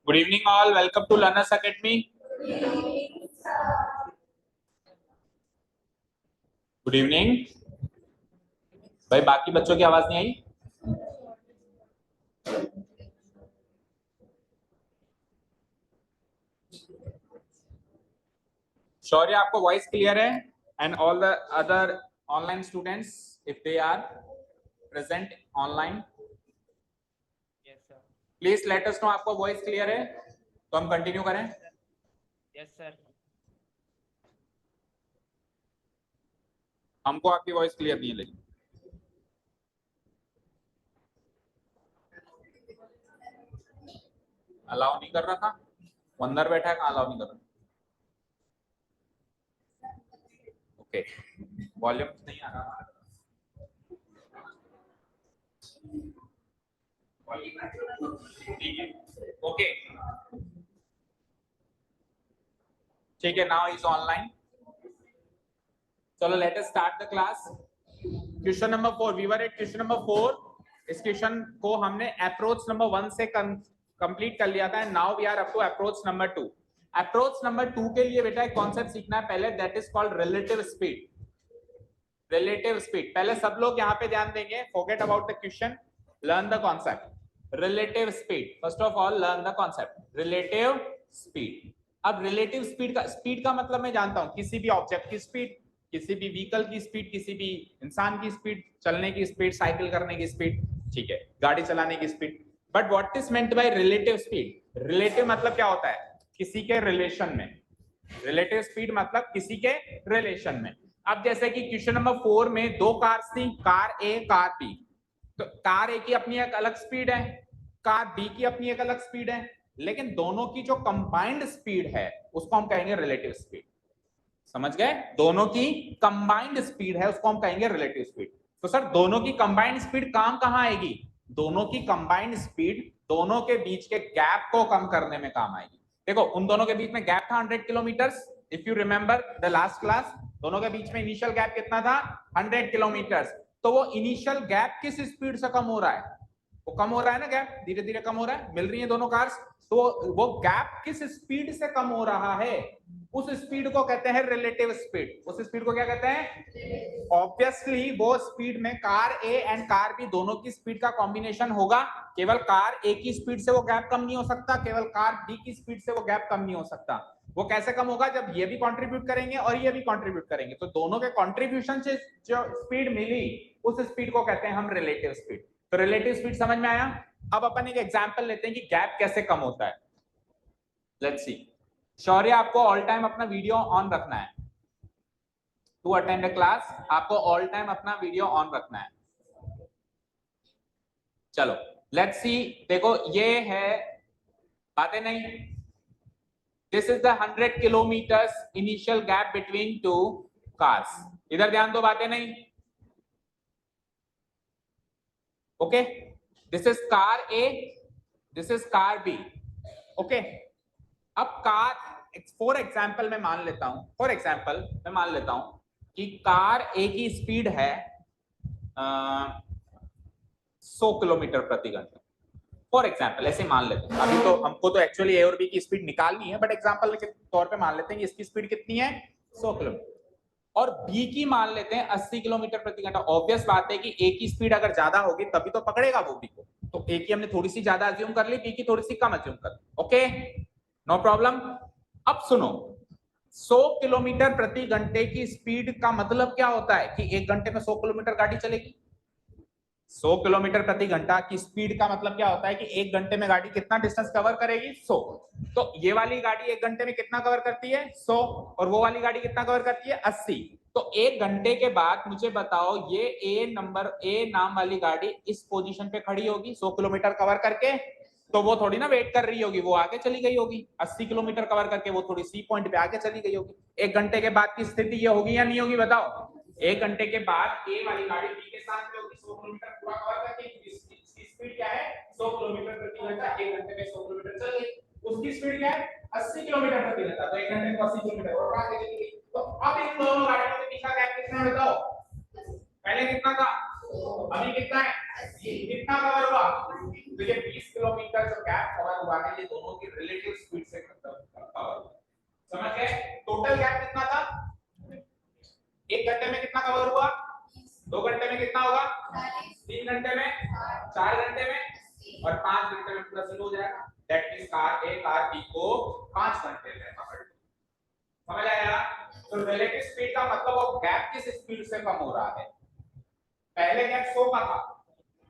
Good evening all, welcome to Learners Academy. Good evening. भाई बाकी बच्चों की आवाज नहीं आई? शौर्य आपको वॉइस क्लियर है? And all the other online students, if they are present online, yes sir, please let us know आपको voice clear है तो हम कंटिन्यू करें. yes sir, हमको आपकी वॉइस क्लियर नहीं है लेकिन अलाउ नहीं कर रहा था. वो अंदर बैठा है, कहाँ अलाउ नहीं कर रहा? ओके, वॉल्यूम नहीं आ रहा. ओके, ठीक है. Now is online. चलो let us start the class. Question number 4. We were at question number 4. इस क्वेश्चन को हमने अप्रोच नंबर 1 से कंप्लीट कर लिया था. Now we are up to approach number 2. Approach number 2 के लिए बेटा एक कॉन्सेप्ट सीखना है पहले, that is called relative speed. Relative speed पहले सब लोग यहाँ पे ध्यान देंगे. Forget about the question, learn the concept. Relative speed, first of all learn the concept relative speed. अब रिलेटिव स्पीड का मतलब मैं जानता हूं किसी भी ऑब्जेक्ट की स्पीड, किसी भी व्हीकल की स्पीड, किसी भी इंसान की स्पीड, चलने की स्पीड, साइकिल करने की स्पीड, ठीक है, गाड़ी चलाने की speed. But what is meant by relative speed? Relative मतलब क्या होता है? किसी के रिलेशन में. रिलेटिव स्पीड मतलब किसी के रिलेशन में. अब जैसे कि क्वेश्चन नंबर 4 में दो कार्स थी, कार ए कार बी. तो कार ए की अपनी एक अलग स्पीड है, कार बी की अपनी एक अलग स्पीड है, लेकिन दोनों की जो कंबाइंड स्पीड है उसको हम कहेंगे रिलेटिव स्पीड. समझ गए? दोनों की कंबाइंड स्पीड है उसको हम कहेंगे रिलेटिव स्पीड. तो सर दोनों की कंबाइंड स्पीड काम कहां आएगी? दोनों की कंबाइंड स्पीड दोनों के बीच के गैप को कम करने में काम आएगी. देखो उन दोनों के बीच में गैप था 100 kilometres. If you remember the last class, दोनों के बीच में इनिशियल गैप कितना था? 100 किलोमीटर्स. तो वो इनिशियल गैप किस स्पीड से कम हो रहा है? वो कम हो रहा है ना, गैप धीरे धीरे कम हो रहा है, मिल रही है दोनों कार्स. तो वो गैप किस स्पीड से कम हो रहा है? उस स्पीड को कहते हैं रिलेटिव स्पीड. उस स्पीड को क्या कहते हैं? ऑब्वियसली वो स्पीड में car A and car B दोनों की स्पीड का कॉम्बिनेशन होगा. केवल कार ए की स्पीड से वो गैप कम नहीं हो सकता, केवल कार बी की स्पीड से वो गैप कम नहीं हो सकता. वो कैसे कम होगा? जब ये भी कंट्रीब्यूट करेंगे और ये भी कंट्रीब्यूट करेंगे. तो दोनों के कंट्रीब्यूशन से जो स्पीड मिली उस स्पीड को कहते हैं हम रिलेटिव स्पीड. तो रिलेटिव स्पीड समझ में आया. अब अपन एक एग्जांपल लेते हैं कि गैप कैसे कम होता है. Let's see. शौर्य आपको ऑल टाइम अपना वीडियो ऑन रखना है टू अटेंड द क्लास. आपको ऑल टाइम अपना वीडियो ऑन रखना है. चलो लेट्स सी. देखो ये है, बातें नहीं. This is the 100 kilometres initial gap between two cars. इधर ध्यान दो, बातें नहीं. Okay, this is car A, this is car B. Okay, अब कार, फॉर एग्जाम्पल मैं मान लेता हूं, कि कार ए की स्पीड है 100 किलोमीटर प्रति घंटा. फॉर एग्जाम्पल ऐसे मान लेते हैं. अभी तो हमको तो एक्चुअली ए और बी की स्पीड निकालनी है, बट एग्जाम्पल के तौर पे मान लेते हैं कि इसकी स्पीड कितनी है? 100 किलोमीटर. और बी की मान लेते हैं 80 किलोमीटर प्रति घंटा. ऑब्वियस बात है कि ए की स्पीड अगर ज्यादा होगी तभी तो पकड़ेगा वो बी को. तो ए की हमने थोड़ी सी ज्यादा अज्यूम कर ली, बी की थोड़ी सी कम अज्यूम कर ली. Okay, no problem. अब सुनो, 100 किलोमीटर प्रति घंटे की स्पीड का मतलब क्या होता है? कि एक घंटे में 100 किलोमीटर गाड़ी चलेगी. 100 किलोमीटर प्रति घंटा की स्पीड का मतलब क्या होता है? कि एक घंटे में गाड़ी कितना डिस्टेंस कवर करेगी? 100. तो ये वाली गाड़ी एक घंटे में कितना कवर करती है? 100. और वो वाली गाड़ी कितना कवर करती है? 80. तो एक घंटे के बाद मुझे बताओ, ये ए नाम वाली गाड़ी इस पोजीशन पे खड़ी होगी 100 किलोमीटर कवर करके. तो वो थोड़ी ना वेट कर रही होगी, वो आगे चली गई होगी. 80 किलोमीटर कवर करके वो थोड़ी सी पॉइंट पे आगे चली गई होगी. एक घंटे के बाद की स्थिति ये होगी या नहीं होगी? बताओ. एक घंटे के बाद ए वाली गाड़ी बी के साथ में होगी 100 किलोमीटर पूरा कवर करके. इसकी स्पीड क्या है? 100 किलोमीटर प्रति घंटा. एक घंटे में 100 किलोमीटर चल गई. उसकी स्पीड क्या है? 80 किलोमीटर प्रति घंटा. तो एक घंटे में 80 किलोमीटर और आगे चली गई. तो अब इन दोनों गाड़ियों के बीच का गैप कितना है बताओ? पहले कितना था, अभी कितना है? कितना कवर हुआ? तो ये 20 किलोमीटर जो गैप कवर हुआ है ये दोनों की रिलेटिव स्पीड से कवर हुआ। समझ गए? टोटल गैप कितना था? 1 घंटे में कितना कवर हुआ? 2 घंटे में कितना होगा? 3 घंटे में, 4 घंटे में और 5 घंटे में पूरा शुरू हो जाएगा। That means car A car B को 5 घंटे में पकड़। समझ आया? तो रिलेटिव स्पीड का मतलब वो गैप किस स्पीड से कम हो रहा है। पहले गैप 100 का था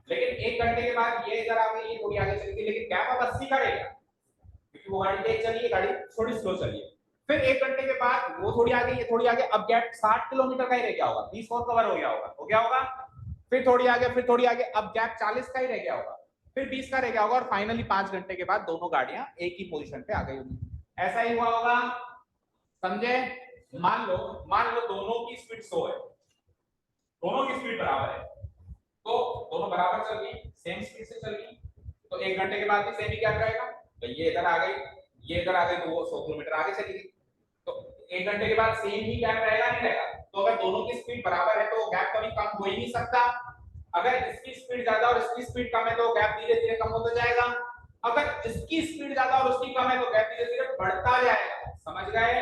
लेकिन 1 घंटे के बाद ये इधर आ गई, ये थोड़ी आगे चली गई, लेकिन गैप अब 80 का रहेगा क्योंकि वो गाड़ी तेज चली है, गाड़ी थोड़ी स्लो चली है। फिर 1 घंटे के बाद वो थोड़ी आगे, ये थोड़ी आगे, अब गैप 60 किलोमीटर का ही रह गया होगा, 20 और कवर हो गया होगा, हो गया होगा। फिर थोड़ी आगे, फिर थोड़ी आगे, अब गैप 40 का ही रह गया होगा, फिर 20 का रह गया होगा और फाइनली 5 घंटे के बाद दोनों गाड़ियां एक ही पोजीशन पे आ गई होंगी। ऐसा ही हुआ होगा। समझे? मान लो दोनों की स्पीड 100 है, दोनों की स्पीड बराबर है, तो दोनों बराबर चल रही, सेम स्पीड से चल रही, तो 1 घंटे के बाद भी सेम ही गैप रहेगा। तो ये इधर आ गई, ये इधर आ गई, तो वो 100 किलोमीटर आगे चली गई। तो 1 घंटे के बाद सेम ही गैप रहेगा नहीं रहेगा? तो अगर दोनों की स्पीड बराबर है तो गैप कभी कम हो ही नहीं सकता। अगर इसकी स्पीड ज्यादा और इसकी स्पीड कम है तो गैप धीरे धीरे कम होता जाएगा। अगर इसकी स्पीड ज्यादा और उसकी कम है तो गैप धीरे धीरे बढ़ता जाएगा। समझ गए?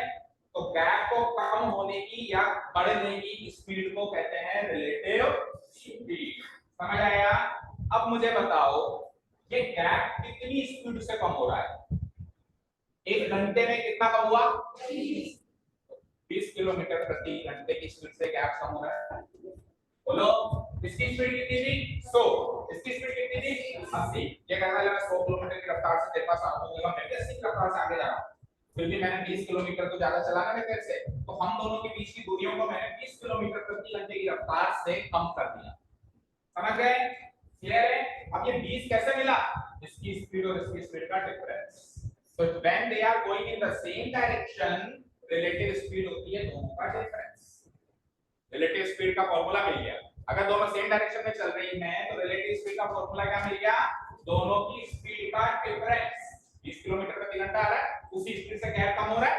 तो गैप को कम होने की या बढ़ने की स्पीड को कहते हैं रिलेटिव स्पीड। समझ आया? अब मुझे बताओ ये गैप कितनी स्पीड से कम हो रहा है? 1 घंटे में कितना कम हुआ? 20 किलोमीटर प्रति घंटे की स्पीड से गैप कम हो रहा है। बोलो, इसकी स्पीड कितनी थी? 100। इसकी स्पीड कितनी थी? 80। ये कहता है मैं 100 किलोमीटर की रफ्तार से तेरे पास आऊंगा, मैं भी 80 की रफ्तार से आगे जा रहा हूं, फिर भी मैंने 20 किलोमीटर तो ज्यादा चलाना है तेरे से, तो हम दोनों के बीच की दूरियों को मैंने 20 किलोमीटर प्रति घंटे की रफ्तार से कम कर दिया। समझ गए? क्लियर है? अब ये 20 कैसे मिला? इसकी स्पीड और इसकी स्पीड का difference. So when they are going in the same direction, relative speed होती है दोनों का डिफरेंस। रिलेटिव स्पीड का फॉर्मूला मिल गया। अगर दोनों सेम डायरेक्शन में चल रही हैं तो रिलेटिव स्पीड का फॉर्मूला क्या मिल गया? दोनों की स्पीड का डिफरेंस। 20 किलोमीटर प्रति घंटा आ रहा है, उसी स्पीड से गैप कम हो रहा है।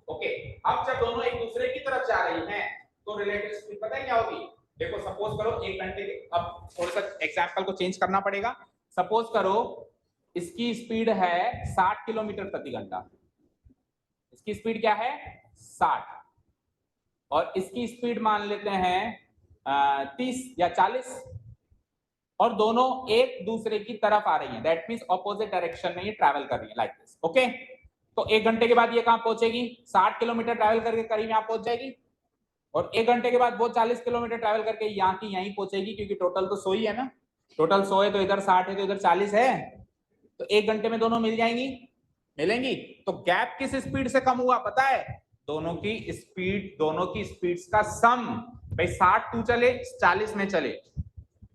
ओके, अब जब दोनों एक दूसरे की तरफ जा रही हैं तो रिलेटिव स्पीड पता है क्या होगी? देखो सपोज करो 1 घंटे के, अब थोड़ा सा एग्जांपल को चेंज करना पड़ेगा। सपोज करो इसकी स्पीड है 60 किलोमीटर प्रति घंटा, इसकी स्पीड क्या है? 60, और इसकी स्पीड मान लेते हैं 30 या 40, और दोनों एक दूसरे की तरफ आ रही हैं, दैट मींस ऑपोजिट डायरेक्शन में ये ट्रैवल कर रही है लाइक दिस। ओके, तो 1 घंटे के बाद ये कहां पहुंचेगी? 60 किलोमीटर ट्रैवल करके करीब यहां पहुंच जाएगी, और 1 घंटे के बाद वो 40 किलोमीटर ट्रैवल करके यहां की यहीं पहुंचेगी, क्योंकि टोटल तो 100 ही है ना, टोटल 100 है तो इधर 60 है तो इधर 40 है, तो 1 घंटे में दोनों मिल जाएंगी, मिलेंगी। तो गैप किस स्पीड से कम हुआ पता है? दोनों की स्पीड्स का सम। भाई 60 तू चले, 40 में चले,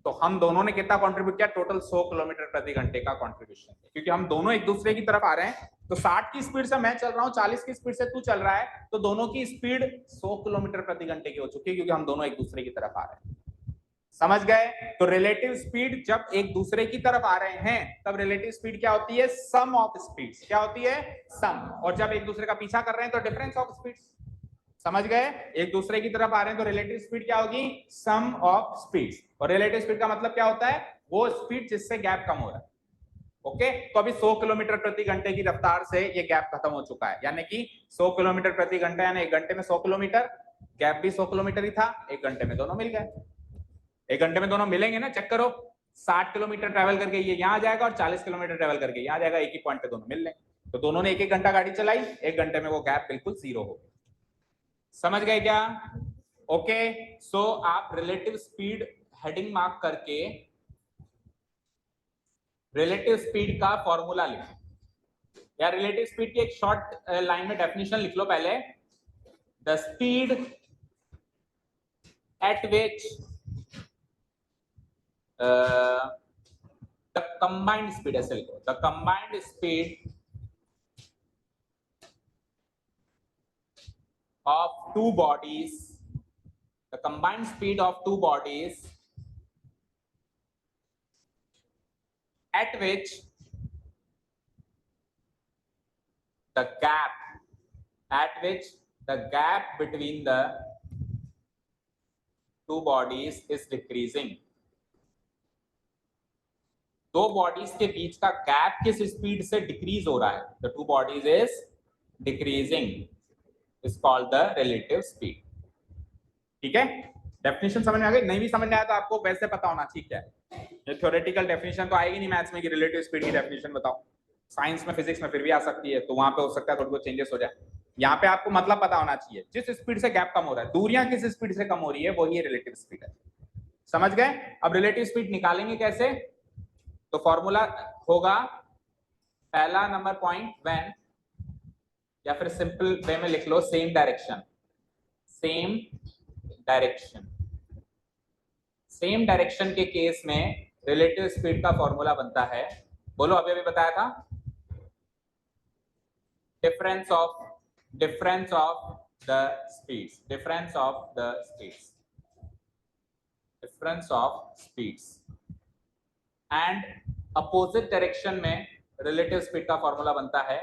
तो हम दोनों ने कितना कंट्रीब्यूट किया? टोटल 100 किलोमीटर प्रति घंटे का कंट्रीब्यूशन, क्योंकि हम दोनों एक दूसरे की तरफ आ रहे हैं। तो 60 की स्पीड से मैं चल रहा हूं, 40 की स्पीड से तू चल रहा है, तो दोनों की स्पीड 100 किलोमीटर प्रति घंटे की हो चुकी है, क्योंकि हम दोनों एक दूसरे की तरफ आ रहे हैं। समझ गए? तो रिलेटिव स्पीड जब एक दूसरे की तरफ आ रहे हैं तब रिलेटिव स्पीड क्या होती है? सम ऑफ स्पीड्स। क्या होती है? सम। और जब एक दूसरे का पीछा कर रहे हैं तो डिफरेंस ऑफ स्पीड्स। समझ गए? एक दूसरे की तरफ आ रहे हैं तो रिलेटिव स्पीड क्या होगी? सम ऑफ स्पीड्स। और रिलेटिव स्पीड का मतलब क्या होता है? वो स्पीड जिससे गैप कम हो रहा है। ओके, तो अभी 100 किलोमीटर प्रति घंटे की रफ्तार से ये गैप खत्म हो चुका है, यानी कि 100 किलोमीटर प्रति घंटा, यानी 1 घंटे में 100 किलोमीटर, गैप भी 100 किलोमीटर ही था, 1 घंटे में दोनों मिल गए। 1 घंटे में दोनों मिलेंगे ना, चेक करो, 60 किलोमीटर ट्रैवल करके ये यहाँ आ जाएगा और 40 किलोमीटर ट्रैवल करके यहाँ आ जाएगा, एक ही पॉइंट पे दोनों मिल लेंगे। तो दोनों ने 1-1 घंटा गाड़ी चलाई, 1 घंटे में वो गैप बिल्कुल 0 हो गया। समझ गए क्या? ओके, सो आप रिलेटिव स्पीड हेडिंग मार्क करके रिलेटिव स्पीड का फॉर्मूला लिखो, या रिलेटिव स्पीड की एक शॉर्ट लाइन में डेफिनेशन लिख लो पहले। The speed at which the combined speed, ऐसे लिखो, the combined speed of two bodies, the combined speed of two bodies at which the gap between the two bodies is decreasing. दो bodies के बीच का gap किस speed से decrease हो रहा है, the two bodies is decreasing, is called the relative speed. ठीक है, डेफिनेशन समझ में आ गई? नहीं भी समझ में आया तो आपको वैसे पता होना ठीक है, ये थ्योरेटिकल डेफिनेशन तो आएगी नहीं मैथ्स में कि रिलेटिव स्पीड की डेफिनेशन बताओ, साइंस में फिजिक्स में फिर भी आ सकती है, तो वहां पे हो सकता है थोड़ी बहुत चेंजेस हो जाए। यहाँ पे आपको मतलब पता होना चाहिए, जिस स्पीड से गैप कम हो रहा है, दूरियां किस स्पीड से कम हो रही है, वही ये रिलेटिव स्पीड है। समझ गए? अब रिलेटिव स्पीड निकालेंगे कैसे? तो फॉर्मूला होगा पहला नंबर पॉइंट व्हेन, या फिर सिंपल वे में लिख लो same direction, same direction. Same direction के केस में रिलेटिव स्पीड का फॉर्मूला बनता है, बोलो अभी अभी बताया था, difference of the speeds, difference of speeds and opposite direction में relative speed का फॉर्मूला बनता है,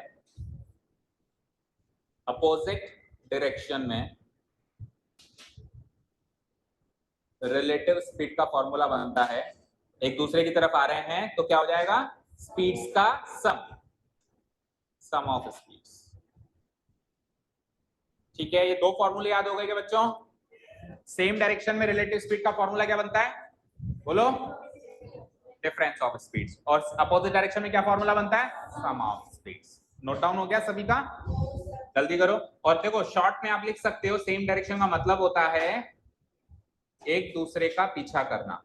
opposite direction में relative speed का फॉर्मूला बनता है, एक दूसरे की तरफ आ रहे हैं तो क्या हो जाएगा, स्पीड्स का सम ऑफ स्पीड्स। ठीक है, ये दो फॉर्मूले याद हो गए क्या बच्चों? सेम डायरेक्शन में रिलेटिव स्पीड का फॉर्मूला क्या बनता है, बोलो, डिफरेंस ऑफ स्पीड्स, और अपोजिट डायरेक्शन में क्या फॉर्मूला बनता है, सम ऑफ स्पीड्स। नोट डाउन हो गया सभी का? जल्दी करो। और देखो शॉर्ट में आप लिख सकते हो, सेम डायरेक्शन का मतलब होता है एक दूसरे का पीछा करना,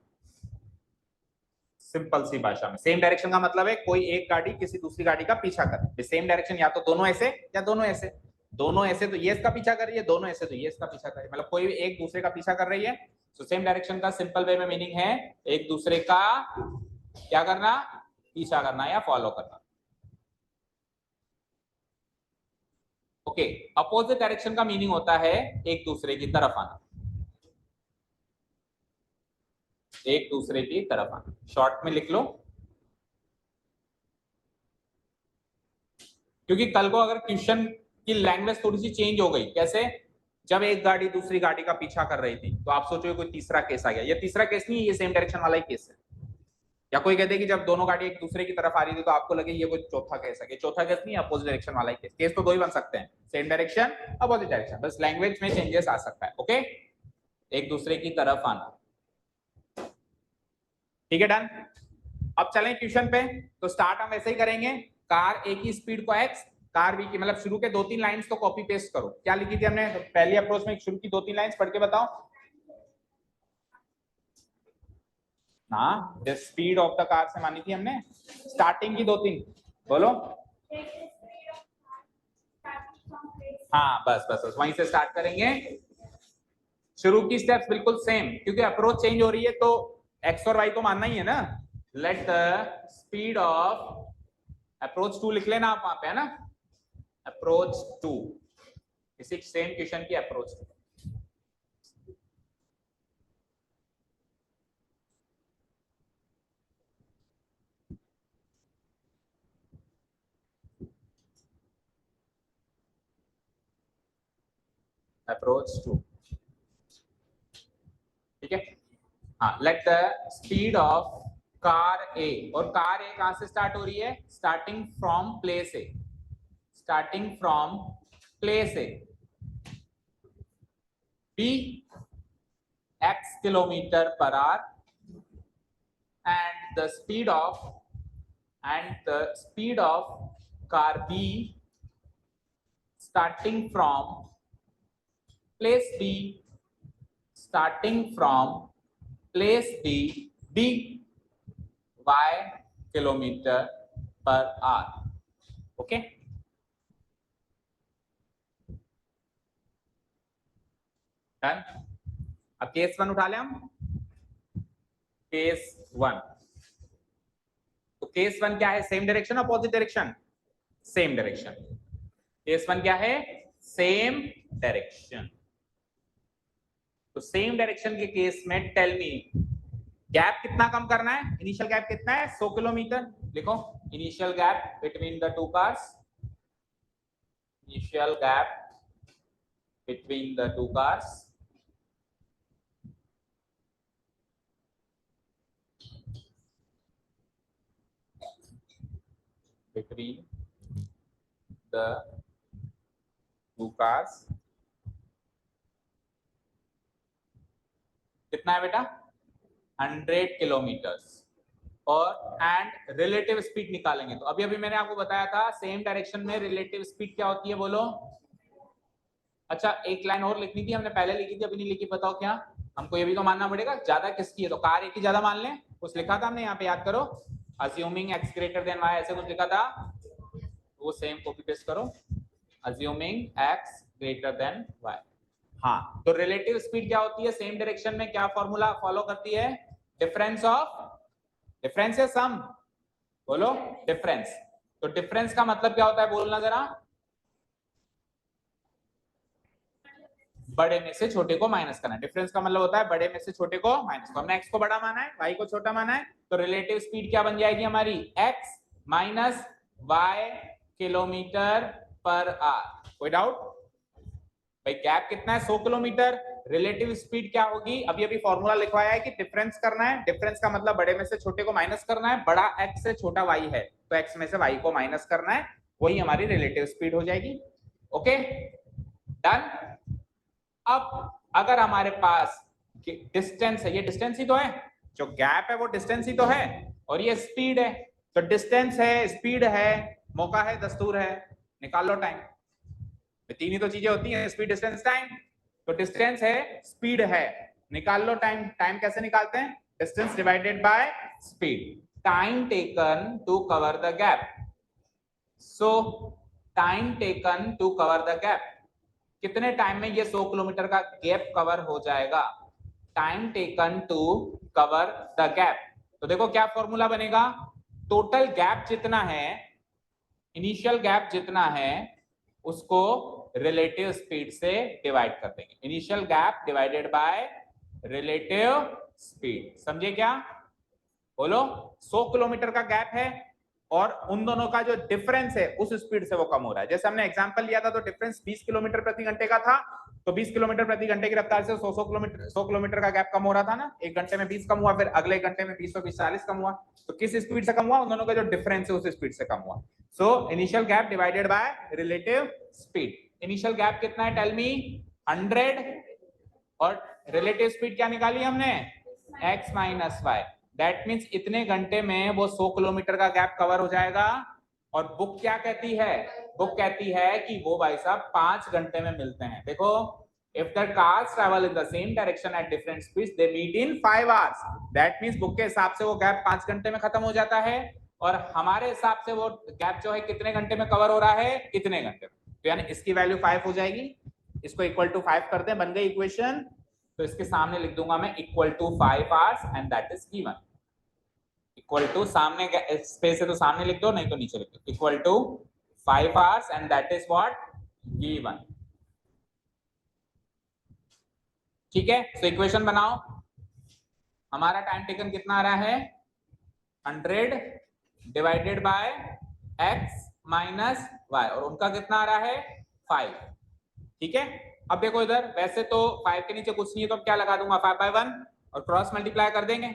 सिंपल सी भाषा में सेम डायरेक्शन का मतलब है कोई एक गाड़ी किसी दूसरी गाड़ी का पीछा करे। सेम डायरेक्शन या तो दोनों ऐसे या दोनों ऐसे, दोनों ऐसे तो ये इसका पीछा कर रही है, दोनों ऐसे तो ये इसका पीछा कर रही है, मतलब कोई भी एक दूसरे का पीछा कर रही है। तो सेम डायरेक्शन का सिंपल वे में मीनिंग है एक दूसरे का क्या करना, पीछा करना या फॉलो करना। ओके, अपोजिट डायरेक्शन का मीनिंग होता है एक दूसरे की तरफ आना, एक दूसरे की तरफ आना। शॉर्ट में लिख लो, क्योंकि कल को अगर क्वेश्चन की लैंग्वेज थोड़ी सी चेंज हो गई, कैसे, जब एक गाड़ी दूसरी गाड़ी का पीछा कर रही थी तो आप सोचो कोई तीसरा केस आ गया, ये तीसरा केस नहीं है, ये सेम डायरेक्शन वाला ही केस है। या कोई कहते कि जब दोनों गाड़ी एक दूसरे की तरफ आ रही थी तो आपको लगे ये कोई चौथा केस है, चौथा केस नहीं, अपोजिट डायरेक्शन वाला ही केस। केस तो दो ही बन सकते हैं, सेम डायरेक्शन अपोजिट डायरेक्शन, बस लैंग्वेज में चेंजेस आ सकता है। ओके, एक दूसरे की तरफ आना। ठीक है, डन। अब चलें क्वेश्चन पे, तो स्टार्ट हम वैसे ही करेंगे, कार ए की स्पीड को x, कार बी की, मतलब शुरू के दो तीन लाइंस तो कॉपी पेस्ट करो। क्या लिखी थी हमने पहली अप्रोच में, शुरू की दो तीन लाइंस पढ़ के बताओ। हाँ, the speed of the car से मानी थी हमने, स्टार्टिंग की दो तीन बोलो। हाँ बस बस बस वहीं से स्टार्ट करेंगे। शुरू की स्टेप्स बिल्कुल सेम, क्योंकि अप्रोच चेंज हो रही है तो एक्स और वाई तो मानना ही है ना। Late the speed of approach 2 लिख लेना आप वहां पे, है ना, अप्रोच 2, इसी सेम क्वेश्चन की अप्रोच 2। अप्रोच 2, ठीक है। हाँ, let the speed of car A, और कार ए कहां से स्टार्ट हो रही है, starting from place A, starting from place A, B x kilometre per hour, and the speed of car B starting from place B, starting from place B, b y kilometre per our. Okay, done. अब case 1 उठा ले हम, case 1। तो case 1 क्या है, same direction opposite direction, same direction. Case 1 क्या है, same direction. तो सेम डायरेक्शन के केस में टेल मी गैप कितना कम करना है, इनिशियल गैप कितना है, 100 किलोमीटर। लिखो initial gap between the two cars, initial gap between the two cars between the two cars कितना है बेटा 100 किलोमीटर्स और एंड रिलेटिव स्पीड निकालेंगे। तो अभी अभी मैंने आपको बताया था सेम डायरेक्शन में रिलेटिव स्पीड क्या होती है, बोलो। अच्छा एक लाइन और लिखनी थी, हमने पहले लिखी थी अभी नहीं लिखी, बताओ क्या। हमको ये भी तो मानना पड़ेगा ज्यादा किसकी है, तो कार एक ही ज्यादा मान लें, कुछ लिखा था हमने यहाँ पे, याद करो। Assuming x greater than y, ऐसे कुछ लिखा था, वो सेम कॉपी पेस्ट करो, assuming x greater than y। हाँ, तो रिलेटिव स्पीड क्या होती है सेम डायरेक्शन में, क्या फॉर्मूला फॉलो करती है, डिफरेंस या सम, बोलो डिफरेंस। तो डिफरेंस का मतलब क्या होता है बोलना जरा, बड़े में से छोटे को माइनस करना। डिफरेंस का मतलब होता है बड़े में से छोटे को माइनस। तो हमने x को बड़ा माना है, y को छोटा माना है, तो रिलेटिव स्पीड क्या बन जाएगी हमारी, x minus y kilometre per our. कोई डाउट भाई, गैप कितना है 100 किलोमीटर, रिलेटिव स्पीड क्या होगी, अभी अभी फॉर्मूला लिखवाया है कि डिफरेंस करना है, डिफरेंस का मतलब बड़े में से छोटे को माइनस करना है, बड़ा x से छोटा y है तो x में से y को माइनस करना है, वही हमारी रिलेटिव स्पीड हो जाएगी। Okay done. अब अगर हमारे पास डिस्टेंस है, ये डिस्टेंस ही तो है, जो गैप है वो डिस्टेंस ही तो है, और ये स्पीड है, तो डिस्टेंस है, स्पीड है, मौका है, दस्तूर है, निकाल लो टाइम। तीन ही तो चीजें होती हैं, स्पीड डिस्टेंस टाइम। तो डिस्टेंस है, स्पीड है, निकाल लो टाइम। टाइम कैसे निकालते हैं, distance divided by speed, time taken to cover the gap. So time taken to cover the gap, कितने टाइम में ये 100 किलोमीटर का गैप कवर हो जाएगा, time taken to cover the gap. तो देखो क्या फॉर्मूला बनेगा, टोटल गैप जितना है, इनिशियल गैप जितना है, उसको रिलेटिव स्पीड से डिवाइड कर देंगे। Initial gap divided by relative speed, समझे क्या, बोलो। 100 किलोमीटर का गैप है और उन दोनों का जो डिफरेंस है उस स्पीड से वो कम हो रहा है। जैसे हमने एग्जांपल लिया था तो डिफरेंस 20 किलोमीटर प्रति घंटे का था, तो 20 किलोमीटर प्रति घंटे की रफ्तार से 100 किलोमीटर का गैप कम हो रहा था ना, एक घंटे में 20 कम हुआ, फिर अगले घंटे में 20 और 20 40 कम हुआ। तो किस स्पीड से कम हुआ, उन दोनों का जो डिफरेंस है उस स्पीड से कम हुआ। So initial gap divided by relative speed. Initial gap कितना है, टेल मी, 100, और रिलेटिव स्पीड क्या निकाली हमने, x minus y. That means इतने घंटे में वो 100 किलोमीटर का गैप कवर हो जाएगा। और बुक क्या कहती है, बुक कहती है कि वो भाई साहब 5 घंटे में मिलते हैं। देखो, if the cars travel in the same direction at different speeds they meet in 5 hours, that means book के हिसाब से वो गैप 5 घंटे में खत्म हो जाता है, और हमारे हिसाब से वो गैप जो है कितने घंटे में कवर हो रहा है, इतने घंटे में। तो यानी इसकी वैल्यू 5 हो जाएगी, इसको इक्वल टू 5 कर दें, बन गई इक्वेशन। तो इसके सामने लिख दूंगा मैं equal to 5 hours and that is given. Equal to सामने स्पेस है तो सामने लिख दो, नहीं तो नीचे लिख दो, equal to 5 hours and that is what, given. ठीक है, तो इक्वेशन बनाओ। हमारा टाइम टेकन कितना आ रहा है, 100 divided by x minus y, और उनका कितना आ रहा है, 5। ठीक है, अब देखो इधर, वैसे तो 5 के नीचे कुछ नहीं है तो क्या लगा दूंगा, 5/1, और क्रॉस मल्टीप्लाई कर देंगे।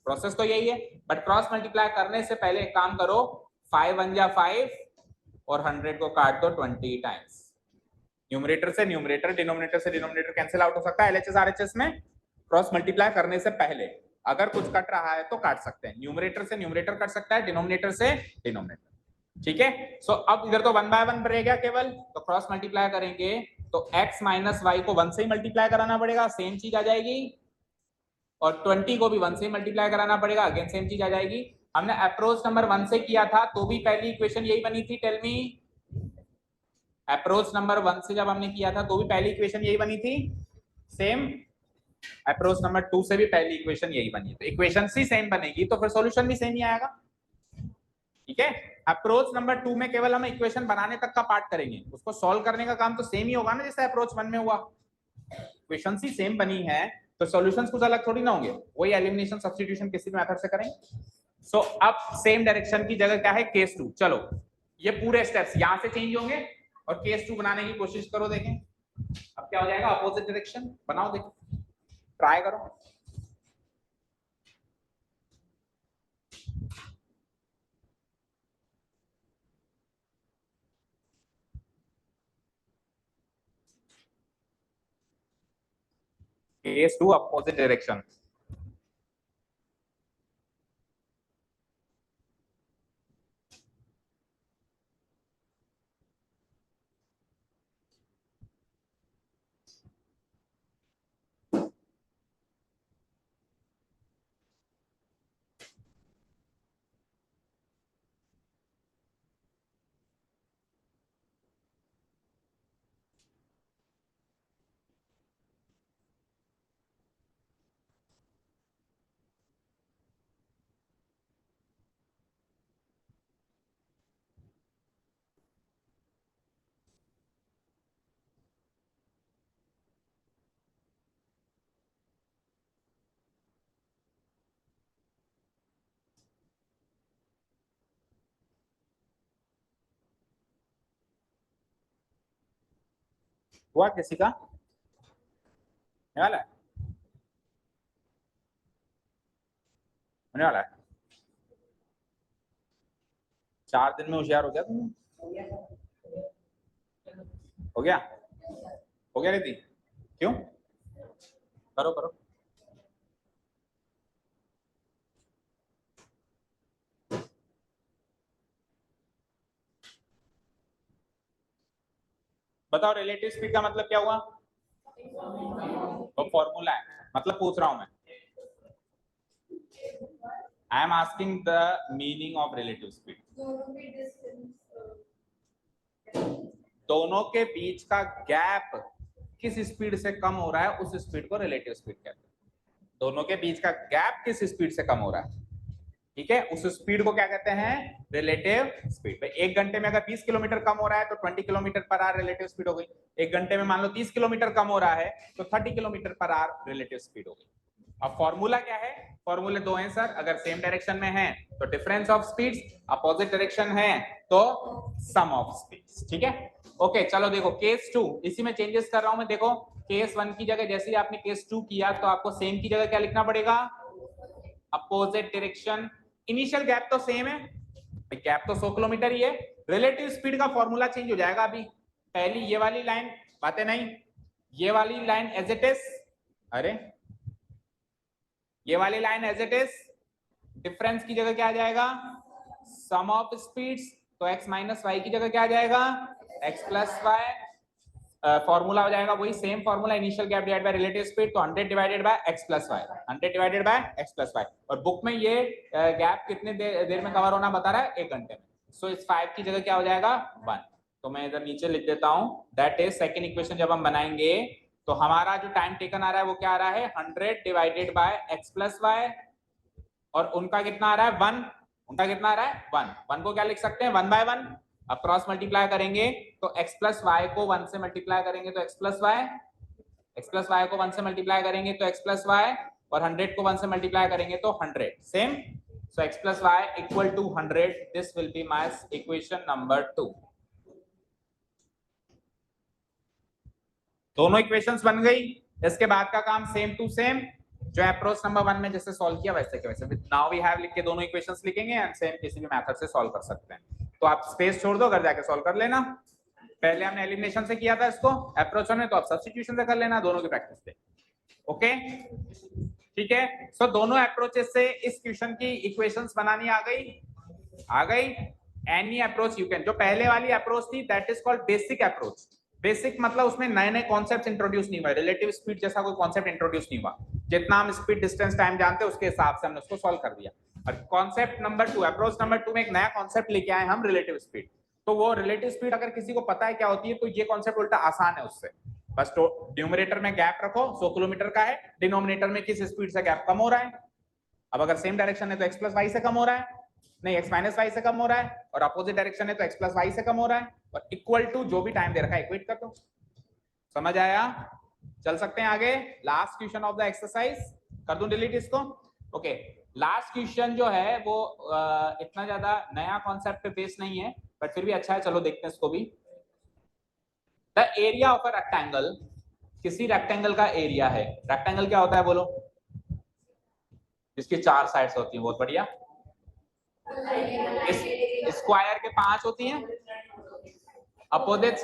प्रोसेस तो यही है, बट क्रॉस मल्टीप्लाई करने से पहले एक काम करो, 5 1 जा 5 और 100 को काट दो 20 टाइम्स। न्यूमरेटर से न्यूमरेटर, डिनोमिनेटर से डिनोमिनेटर कैंसिल आउट हो सकता है एलएचएस आरएचएस में। क्रॉस मल्टीप्लाई करने से पहले अगर कुछ कट रहा है तो काट सकते हैं, न्यूमरेटर से न्यूमरेटर कट सकता है, डिनोमिनेटर से डिनोमिनेटर। ठीक है, सो अब इधर तो 1/1 रहेगा केवल, तो क्रॉस मल्टीप्लाई करेंगे तो x माइनस वाई को 1 से ही मल्टीप्लाई कराना पड़ेगा, सेम चीज आ जाएगी, और 20 को भी 1 से ही मल्टीप्लाई कराना पड़ेगा, अगेन सेम चीज आ जाएगी। हमने अप्रोच नंबर 1 से किया था तो भी पहली इक्वेशन यही बनी थी, टेल मी। अप्रोच नंबर 1 से जब हमने किया था तो भी पहली इक्वेशन यही बनी थी, सेम। अप्रोच नंबर 2 से भी पहली इक्वेशन यही बनी है, तो इक्वेशन ही सेम बनेगी तो फिर सॉल्यूशन भी सेम ही आएगा। ठीक है, अप्रोच नंबर 2 में केवल हम इक्वेशन बनाने तक का पार्ट करेंगे, उसको सॉल्व करने का काम तो सेम ही होगा ना जैसे अप्रोच 1 में हुआ। इक्वेशन ही सेम बनी है तो सॉल्यूशंस कुछ अलग थोड़ी ना होंगे, वही एलिमिनेशन सब्स्टिट्यूशन किसी भी मेथड से करेंगे। सो अब सेम डायरेक्शन की जगह क्या है, केस 2। चलो ये पूरे स्टेप्स यहां से चेंज होंगे और केस 2 बनाने की कोशिश करो, देखें अब क्या हो जाएगा, अपोजिट डायरेक्शन बनाओ, देखो ट्राई करो। Case 2 opposite direction. हुआ किसी का होने वाला है, होने वाला है। 4 दिन में होशियार हो गया तुम? हो गया, हो गया रिद्धि? क्यों? करो करो। बताओ रिलेटिव स्पीड का मतलब क्या हुआ? वो फॉर्मूला है, मतलब पूछ रहा हूं मैं। I am asking the meaning of relative speed. दोनों के बीच का गैप किस स्पीड से कम हो रहा है, उस स्पीड को रिलेटिव स्पीड कहते हैं। दोनों के बीच का गैप किस स्पीड से कम हो रहा है, ठीक है, उस स्पीड को क्या कहते हैं? Relative speed. भाई 1 घंटे में अगर 20 किलोमीटर कम हो रहा है तो 20 kilometre per our relative speed हो गई। 1 घंटे में मान लो 30 किलोमीटर कम हो रहा है तो 30 kilometre per our relative speed हो गई। अब फॉर्मूला क्या है? फॉर्मूले 2 हैं सर। अगर सेम डायरेक्शन में है तो difference of speeds, opposite direction है तो सम ऑफ स्पीड्स, ठीक है। ओके चलो देखो केस 2, इसी में चेंजेस कर रहा हूं मैं। देखो केस 1 की जगह जैसे ही आपने केस 2 किया तो आपको सेम की जगह क्या लिखना पड़ेगा? Opposite direction. इनिशियल गैप तो सेम है, गैप तो 100 किलोमीटर ही है। रिलेटिव स्पीड का फॉर्मूला चेंज हो जाएगा। अभी पहली ये वाली लाइन बातें नहीं, ये वाली लाइन एज इट इज, अरे ये वाली line as it is, difference की जगह क्या आ जाएगा? Sum of speeds. तो x माइनस वाई की जगह क्या आ जाएगा? x plus Y. फॉर्मूला हो जाएगा वही same formula, initial gap divide by relative speed, तो 100 divided by x plus y, 100 divided by x plus y. और बुक में ये गैप कितने देर में कवर होना बता रहा है? 1 घंटे में। सो इस 5 की जगह क्या हो जाएगा? 1। तो मैं इधर नीचे लिख देता हूं, दैट इज सेकंड इक्वेशन जब हम बनाएंगे तो हमारा जो टाइम टेकन आ रहा है वो क्या आ रहा है? 100 divided by x plus y, और उनका कितना आ रहा है? 1। उनका कितना आ रहा है? 1। 1 को क्या लिख सकते हैं? 1 बाय 1। अब क्रॉस मल्टीप्लाई करेंगे तो x प्लस वाई को 1 से मल्टीप्लाई करेंगे तो x plus y, x plus y को 1 से मल्टीप्लाई करेंगे तो x प्लस वाई, और 100 को 1 से मल्टीप्लाई करेंगे तो 100। Same. So x plus y equal to 100। This will be my equation number 2। दोनों इक्वेशंस बन गई। इसके बाद का काम सेम टू सेम, जो अप्रोच नंबर 1 में जैसे सॉल्व किया वैसे के वैसे। नाउ वी हैव लिख के दोनों इक्वेशंस लिखेंगे एंड सेम किसी भी मेथड से सॉल्व कर सकते हैं। तो आप स्पेस छोड़ दो, घर जाके सॉल्व कर लेना। पहले हमने एलिमिनेशन से किया था इसको अप्रोच में, तो आप सब्स्टिट्यूशन से कर लेना, दोनों की प्रैक्टिस से। ओके ठीक है। सो दोनों अप्रोचेस से इस क्वेश्चन की इक्वेशंस बनानी आ गई, आ गई। एनी अप्रोच यू कैन, जो पहले वाली अप्रोच थी that is called basic approach. Basic मतलब उसमें नए नए कॉन्सेप्ट इंट्रोड्यूस नहीं हुए, रिलेटिव स्पीड जैसा कोई कॉन्सेप्ट इंट्रोड्यूस नहीं हुआ। जितना हम स्पीड डिस्टेंस टाइम जानते हैं उसके हिसाब से हमने उसको सॉल्व कर दिया। और कॉन्सेप्ट नंबर 2, अप्रोच नंबर 2 में एक नया कॉन्सेप्ट लेके आए हम, रिलेटिव स्पीड। तो वो रिलेटिव स्पीड अगर किसी को पता है क्या होती है तो ये कॉन्सेप्ट उल्टा आसान है उससे। बस तो न्यूमरेटर में गैप रखो 100 किलोमीटर का है, डिनोमिनेटर में किस स्पीड से गैप कम हो रहा है। अब अगर सेम डायरेक्शन है तो x प्लस वाई से कम हो रहा है, नहीं x माइनस वाई से कम हो रहा है, और अपोजिट डायरेक्शन है तो x प्लस वाई से कम हो रहा है, और इक्वल टू जो भी टाइम दे रखा है इक्वेट कर दो। समझ आया? चल सकते हैं आगे। Last question of the exercise, कर दूं डिलीट इसको? ओके लास्ट क्वेश्चन जो है वो इतना ज्यादा नया कॉन्सेप्ट पे बेस नहीं है बट फिर भी अच्छा है, चलो देखते हैं इसको भी। The area of a rectangle, किसी रेक्टेंगल का एरिया है। रेक्टेंगल क्या होता है बोलो? जिसकी 4 साइड्स होती हैं। बहुत बढ़िया। स्क्वायर के 5 होती हैं, अपोजिट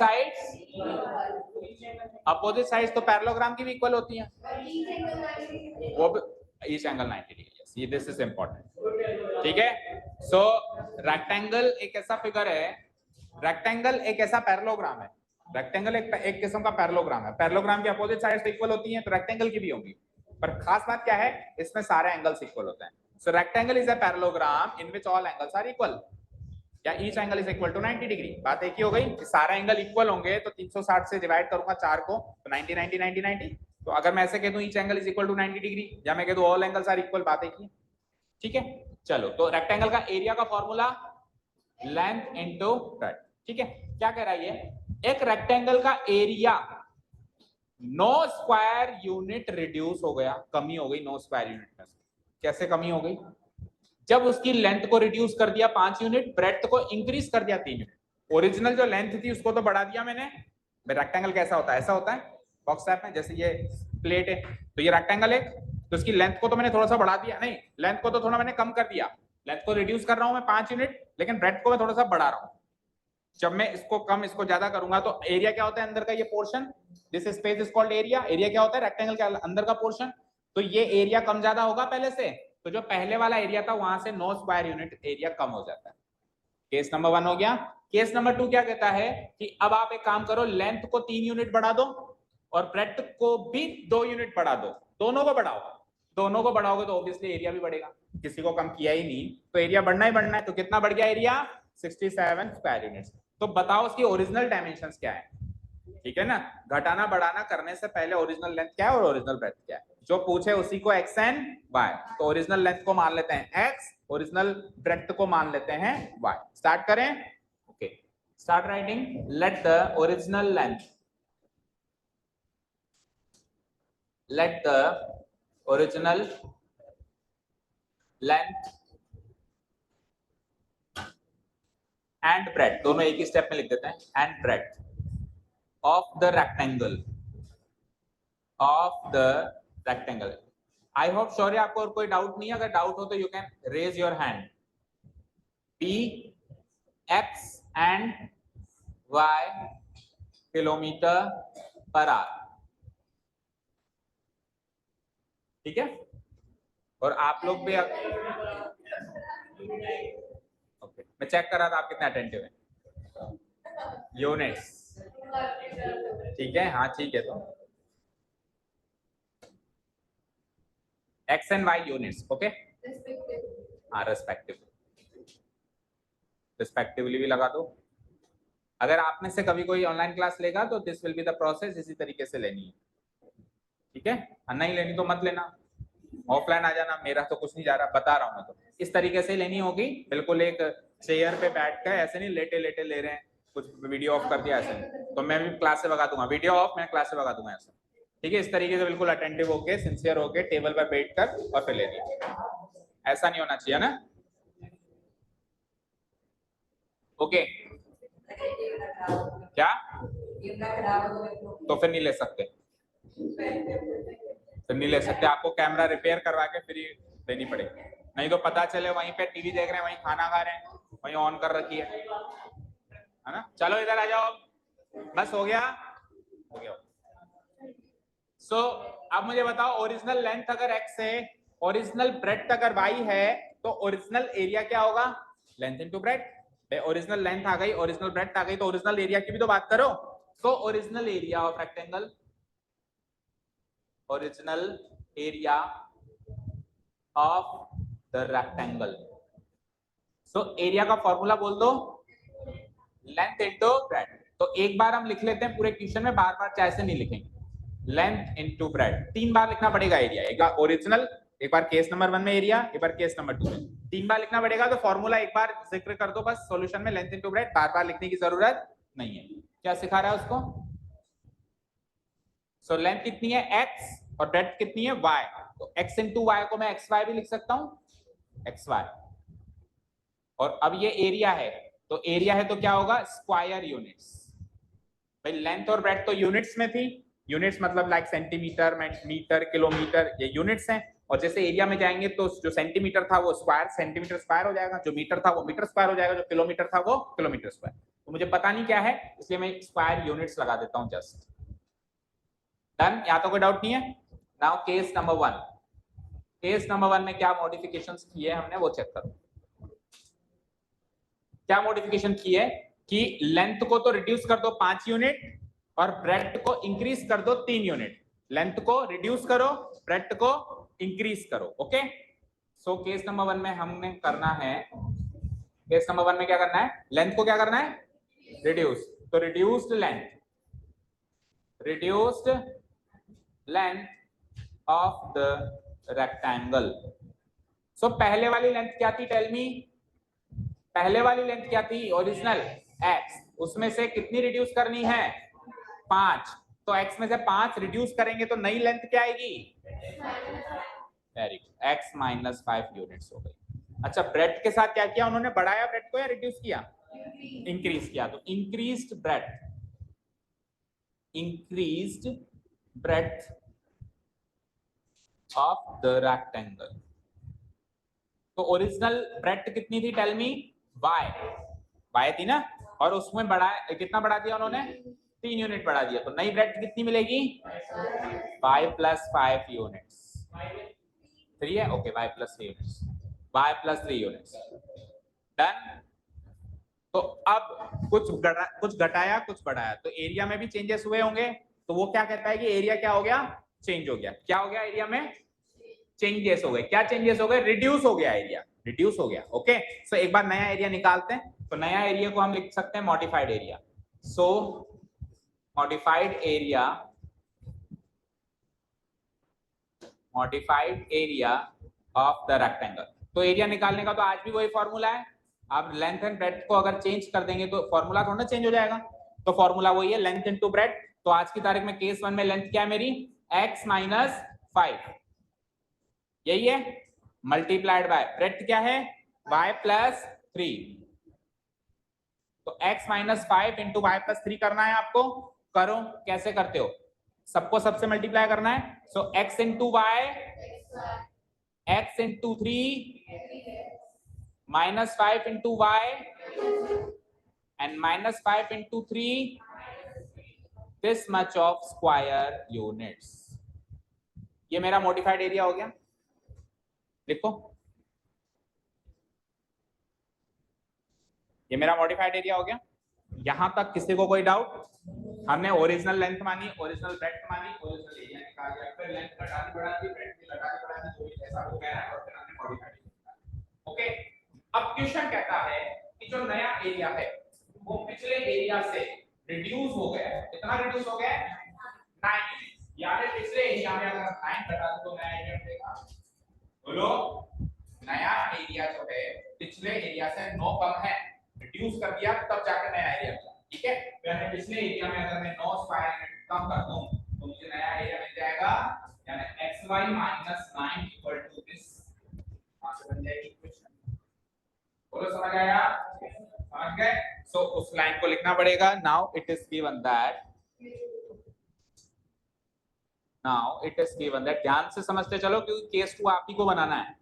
साइड्स तो पैरेललोग्राम की भी इक्वल होती हैं, वो each angle 90 degree. This is important, ठीक है। सो रेक्टेंगल एक ऐसा फिगर है, रेक्टेंगल एक ऐसा पैरेललोग्राम है, रेक्टेंगल एक किस्म का पैरेललोग्राम है। पैरेललोग्राम की अपोजिट साइड्स इक्वल होती हैं तो रेक्टेंगल की भी होंगी, पर खास बात क्या है, इसमें सारे एंगल्स इक्वल होते हैं। So rectangle is a parallelogram in which all angles are equal या each angle is equal to 90 degree. बात एक ही हो गई कि सारे एंगल इक्वल होंगे तो 360 से डिवाइड करूंगा 4 को तो 90 90 90 90। तो अगर मैं ऐसे कह दूं each angle is equal to 90 degree या मैं कह दूं ऑल एंगल्स आर इक्वल, बात एक ही, ठीक है। चलो, तो रेक्टेंगल का एरिया का फॉर्मूला लेंथ इनटू ब्रेड्थ, ठीक है। क्या कह रहा है ये, एक रेक्टेंगल का एरिया 9 स्क्वायर यूनिट रिड्यूस हो गया, कमी हो गई 9 स्क्वायर यूनिट में। कैसे कमी हो गई, जब उसकी लेंथ को रिड्यूस कर दिया 5 यूनिट, ब्रेड्थ को इंक्रीज कर दिया 3 यूनिट। ओरिजिनल जो लेंथ थी उसको तो बढ़ा दिया मैंने। रेक्टेंगल कैसा होता है, ऐसा होता है बॉक्स टाइप में, जैसे ये प्लेट है तो ये रेक्टेंगल है, तो इसकी लेंथ को तो मैंने थोड़ा सा बढ़ा दिया, नहीं लेंथ को तो थोड़ा मैंने कम कर दिया, लेंथ को रिड्यूस कर रहा हूं मैं 5 यूनिट, लेकिन ब्रेड्थ को मैं थोड़ा सा बढ़ा रहा हूं। जब मैं इसको कम इसको ज्यादा करूंगा तो एरिया क्या होता है, अंदर का ये portion, this space is called area. Area क्या होता है, रेक्टेंगल के अंदर का पोर्शन। तो ये एरिया कम ज्यादा होगा पहले से, तो जो पहले वाला एरिया था वहां से 9 स्क्वायर यूनिट एरिया कम हो जाता है। केस नंबर 1 हो गया। केस नंबर 2 क्या कहता है कि अब आप एक काम करो, लेंथ को 3 यूनिट बढ़ा दो और ब्रेड्थ को भी 2 यूनिट बढ़ा दो, दोनों को बढ़ाओ। दोनों को बढ़ाओगे तो ऑब्वियसली एरिया भी बढ़ेगा, किसी को कम किया ही नहीं तो एरिया बढ़ना ही बढ़ना है। तो कितना बढ़ गया एरिया, 67 स्क्वायर यूनिट्स। तो बताओ उसकी ओरिजिनल डायमेंशंस क्या है, ठीक है ना। घटाना बढ़ाना करने से पहले ओरिजिनल लेंथ क्या है और ओरिजिनल ब्रेड्थ क्या है, जो पूछे उसी को x एंड y। तो ओरिजिनल लेंथ को मान लेते हैं x, ओरिजिनल ब्रेड्थ को मान लेते हैं y। स्टार्ट करें, okay start writing. Let the original length, let the original length and breadth, दोनों एक ही स्टेप में लिख देते हैं, and breadth of the rectangle, of the rectangle। I hope शौर्य आपको और कोई डाउट नहीं है, अगर डाउट हो तो you can raise your hand। P, X and Y kilometre per our, ठीक है। और आप लोग भी ओके, मैं चेक कर रहा था आप कितने अटेंटिव हैं। यूनिट्स, ठीक है, हाँ ठीक है। तो x and y units, okay हाँ रिस्पेक्टिवली भी लगा दो। अगर आप में से कभी कोई ऑनलाइन क्लास लेगा तो this will be the process, इसी तरीके से लेनी है, ठीक है। नहीं लेनी तो मत लेना, ऑफलाइन आ जाना, मेरा तो कुछ नहीं जा रहा, बता रहा हूँ मैं। तो इस तरीके से लेनी होगी, बिल्कुल एक चेयर पे बैठ कर, ऐसे नहीं लेटे लेटे ले रहे हैं, कुछ वीडियो ऑफ कर दिया ऐसे नहीं। तो मैं भी क्लास से भगा दूंगा, वीडियो ऑफ, मैं क्लास से भगा दूंगा ऐसे, ठीक है। इस तरीके से बिल्कुल अटेंटिव होके, सिंसियर होके टेबल पर बैठ कर और फिर लेनी है, ऐसा नहीं होना चाहिए ना, ओके। क्या तो फिर नहीं ले सकते, फिर नहीं ले सकते, आपको कैमरा रिपेयर करवा के फिर देनी पड़ेगी, नहीं तो पता चले वहीं पे टीवी देख रहे हैं, वहीं खाना खा रहे हैं, वहीं ऑन कर रखी है ना। चलो इधर आ जाओ, बस हो गया, हो गया। सो अब मुझे बताओ, ओरिजिनल लेंथ अगर x है, ओरिजिनल ब्रेड्थ अगर y है, तो ओरिजिनल एरिया क्या होगा, length into breadth. Original length आ गई, ओरिजिनल ब्रेड्थ आ गई, तो ओरिजिनल एरिया की भी तो बात करो। So original area of rectangle, original area of the rectangle. So area का फॉर्मूला बोल दो, लेंथ इनटू ब्रेड्थ। तो एक बार हम लिख लेते हैं पूरे क्वेश्चन में, बार बार चाहे से नहीं लिखेंगे, लेंथ इनटू ब्रेड्थ 3 बार लिखना पड़ेगा एरिया, एक बार ओरिजिनल, एक बार केस नंबर 1 में एरिया, एक बार केस नंबर 2 में, 3 बार लिखना पड़ेगा। तो फॉर्मूला एक बार जिक्र कर दो बस सॉल्यूशन में, लेंथ इनटू ब्रेड्थ, बार बार लिखने की जरूरत नहीं है। क्या सिखा रहा है उसको, सो लेंथ कितनी है x और ब्रेड्थ कितनी है y, तो x इनटू y को मैं xy भी लिख सकता हूं, xy। और अब ये एरिया है, तो एरिया है तो क्या होगा, स्क्वायर यूनिट्स। भाई लेंथ और ब्रेड्थ तो यूनिट्स में थी, यूनिट्स मतलब लाइक सेंटीमीटर, मीटर, किलोमीटर, ये यूनिट्स हैं। और जैसे एरिया में जाएंगे तो जो सेंटीमीटर था वो स्क्वायर, सेंटीमीटर स्क्वायर हो जाएगा, जो मीटर था वो मीटर स्क्वायर हो जाएगा, जो किलोमीटर था वो किलोमीटर स्क्वायर। तो मुझे पता नहीं क्या है, इसलिए मैं स्क्वायर यूनिट्स लगा देता हूं जस्ट। डन, यहाँ तो कोई डाउट नहीं है। Now case number 1, case number 1 में क्या मॉडिफिकेशंस किए हमने वो चेक करो। क्या मॉडिफिकेशन की है कि लेंथ को तो रिड्यूस कर दो 5 यूनिट और ब्रेड्थ को इंक्रीज कर दो 3 यूनिट। लेंथ को रिड्यूस करो, ब्रेड्थ को इंक्रीज करो। ओके, सो केस नंबर 1 में हमने करना है, केस नंबर 1 में क्या करना है, लेंथ को क्या करना है, रिड्यूस। तो reduced length of the rectangle. So पहले वाली लेंथ क्या थी, टेल मी। पहले वाली लेंथ क्या थी, ओरिजिनल x, उसमें से कितनी रिड्यूस करनी है, 5। तो x में से 5 रिड्यूस करेंगे तो नई लेंथ क्या आएगी, very good, x minus 5 units हो गई। अच्छा, ब्रेड्थ के साथ क्या किया उन्होंने, बढ़ाया ब्रेड्थ को या रिड्यूस किया, इंक्रीज किया। तो increased breadth of the rectangle. तो ओरिजिनल ब्रेड्थ कितनी थी, टेल मी, y थी ना, और उसमें बढ़ाया, कितना बढ़ा दिया उन्होंने, 3 यूनिट बढ़ा दिया। तो नई ब्रेड्थ कितनी मिलेगी, y प्लस 5 यूनिट्स, 3 है, okay, y plus 3 units, y plus 3 units. Done. तो अब कुछ घटाया कुछ बढ़ाया, तो एरिया में भी चेंजेस हुए होंगे। तो वो क्या कहता है कि एरिया क्या हो गया, चेंज हो गया। क्या हो गया, एरिया में चेंजेस हो गए। क्या चेंजेस हो गए, रिड्यूस हो गया, एरिया रिड्यूस हो गया। ओके, सो एक बार नया एरिया निकालते हैं। तो नया एरिया को हम लिख सकते हैं modified area. So modified area of the rectangle. तो एरिया निकालने का तो आज भी वही फॉर्मूला है। आप लेंथ एंड ब्रेड्थ को अगर चेंज कर देंगे तो फॉर्मूला थोड़ा चेंज हो जाएगा। तो फॉर्मूला वही है, लेंथ इनटू ब्रेड्थ। तो आज की तारीख में केस 1 में लेंथ क्या है मेरी, x माइनस 5, यही है, मल्टीप्लाइड बाय ब्रेड्थ क्या है, y प्लस 3। तो x minus 5 into y plus 3 करना है आपको। करो, कैसे करते हो, सबको सबसे मल्टीप्लाई करना है। So x into y, x into 3 minus 5 into y and minus 5 into 3 this much of square units. ये मेरा मॉडिफाइड एरिया हो गया। लिखो, ये मेरा मॉडिफाइड एरिया हो गया। यहां तक किसी को कोई डाउट, हमने ओरिजिनल लेंथ मानी, ओरिजिनल ब्रेड्थ मानी, ओरिजिनल एरिया निकाल दिया, फिर लेंथ घटा दी बढ़ा दी, ब्रेड्थ की घटा दी बढ़ा दी, जो भी जैसा वो कह रहा है, और फिर हमने मॉडिफाइड एरिया। ओके, अब क्वेश्चन कहता है कि जो नया एरिया है वो पिछले एरिया से रिड्यूस हो गया है। कितना रिड्यूस हो गया है, 9। यानी पिछले एरिया में अगर 9 घटा दो तो नया एरिया मिलेगा। बोलो, नया एरिया जो है पिछले एरिया से 9 कम है, रिड्यूस कर दिया तब जाकर नया एरिया मिला। ठीक है, यानी पिछले एरिया में अगर मैं 9 स्क्वायर यूनिट कम कर दूं तो मुझे नया एरिया मिल जाएगा, यानी xy minus 9 equal to this. वहां से बन जाएगी इक्वेशन। बोलो, समझ आया, समझ गए। सो उस लाइन को लिखना पड़ेगा। Now it is given that, ध्यान से समझते चलो क्योंकि केस 2 आप ही को बनाना है।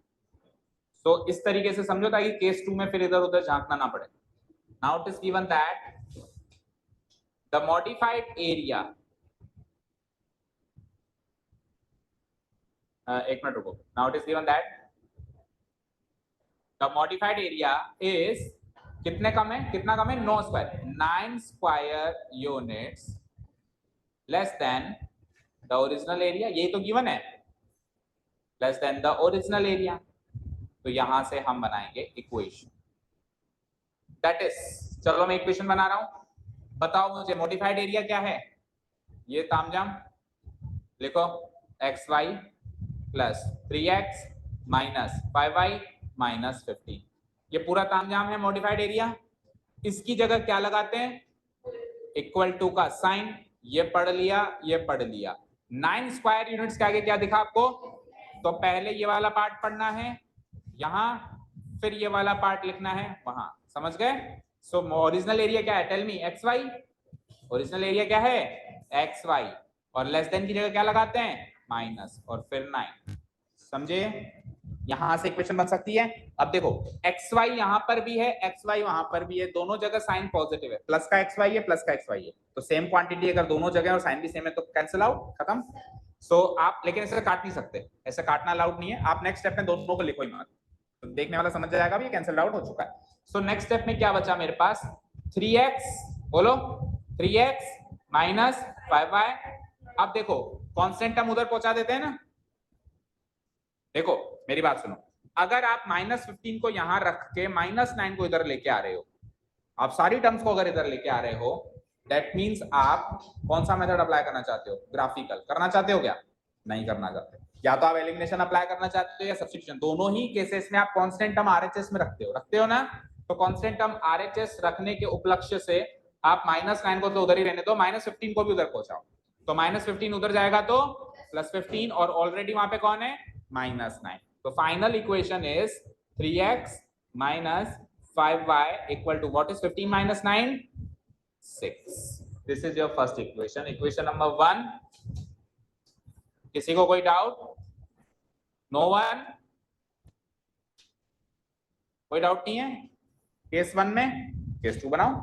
तो इस तरीके से समझो ताकि केस 2 में फिर इधर उधर झांकना ना पड़े। Now it is given that the modified area, एक मिनट रुको। Now it is given that the modified area is कितने कम है, कितना कम है, 9 square, 9 square units less than the original area. यही तो गिवन है, less than the original area. तो यहां से हम बनाएंगे इक्वेशन, दैट इज, चलो मैं इक्वेशन बना रहा हूं, बताओ मुझे मॉडिफाइड एरिया क्या है। ये तामझाम लिखो, xy plus 3x minus 5y minus 15। ये पूरा तामझाम है मॉडिफाइड एरिया। इसकी जगह क्या लगाते हैं, इक्वल टू का साइन। ये पढ़ लिया, ये पढ़ लिया। 9 स्क्वायर यूनिट्स के आगे क्या दिखा आपको, तो पहले ये वाला पार्ट पढ़ना है यहां, फिर ये वाला पार्ट लिखना है वहां। समझ गए। सो ओरिजिनल एरिया क्या है, tell me, xy। Original area क्या है, xy, और लेस देन की जगह क्या लगाते हैं, माइनस, और फिर 9। समझे। यहां से इक्वेशन बन सकती है। अब देखो xy यहां पर भी है, xy वहां पर भी है, दोनों जगह साइन पॉजिटिव है, प्लस का xy है, प्लस का xy है, तो सेम क्वांटिटी अगर दोनों जगह और साइन भी सेम है तो कैंसिल आउट, खत्म। सो आप लेकिन ऐसे काट नहीं सकते, ऐसे काटना अलाउड नहीं है। आप नेक्स्ट स्टेप में दोनों को लिखो ही मत, तो देखने वाला समझ जाएगा भी कैंसिल आउट हो चुका है। सो नेक्स्ट स्टेप में क्या बचा मेरे पास, 3x, बोलो 3x माइनस 5y। अब देखो कांस्टेंट टर्म उधर पहुंचा देते हैं ना, देखो मेरी बात सुनो, अगर आप -15 को यहां रख के -9 को इधर लेके आ रहे हो, आप सारी टर्म्स को अगर इधर लेके आ रहे हो, दैट मींस आप कौन सा मेथड अप्लाई करना चाहते हो, ग्राफिकल करना चाहते हो क्या, नहीं करना चाहते, या तो आप एलिमिनेशन अप्लाई करना चाहते हो या सब्स्टिट्यूशन, दोनों ही केसेस में आप कांस्टेंट टर्म आरएचएस में रखते हो ना। तो कांस्टेंट टर्म आरएचएस रखने के उपलक्ष्य से आप -9 को तो उधर ही रहने दो, -15 को भी उधर पहुंचाओ, तो -15 उधर जाएगा तो +15, और ऑलरेडी वहां पे कौन है, -9। तो final equation is 3x minus 5y equal to what is 15 minus 9? 6. This is your first equation. Equation number 1. किसी को कोई डाउट? No one? कोई डाउट नहीं है? केस 1 में, केस 2 बनाओ,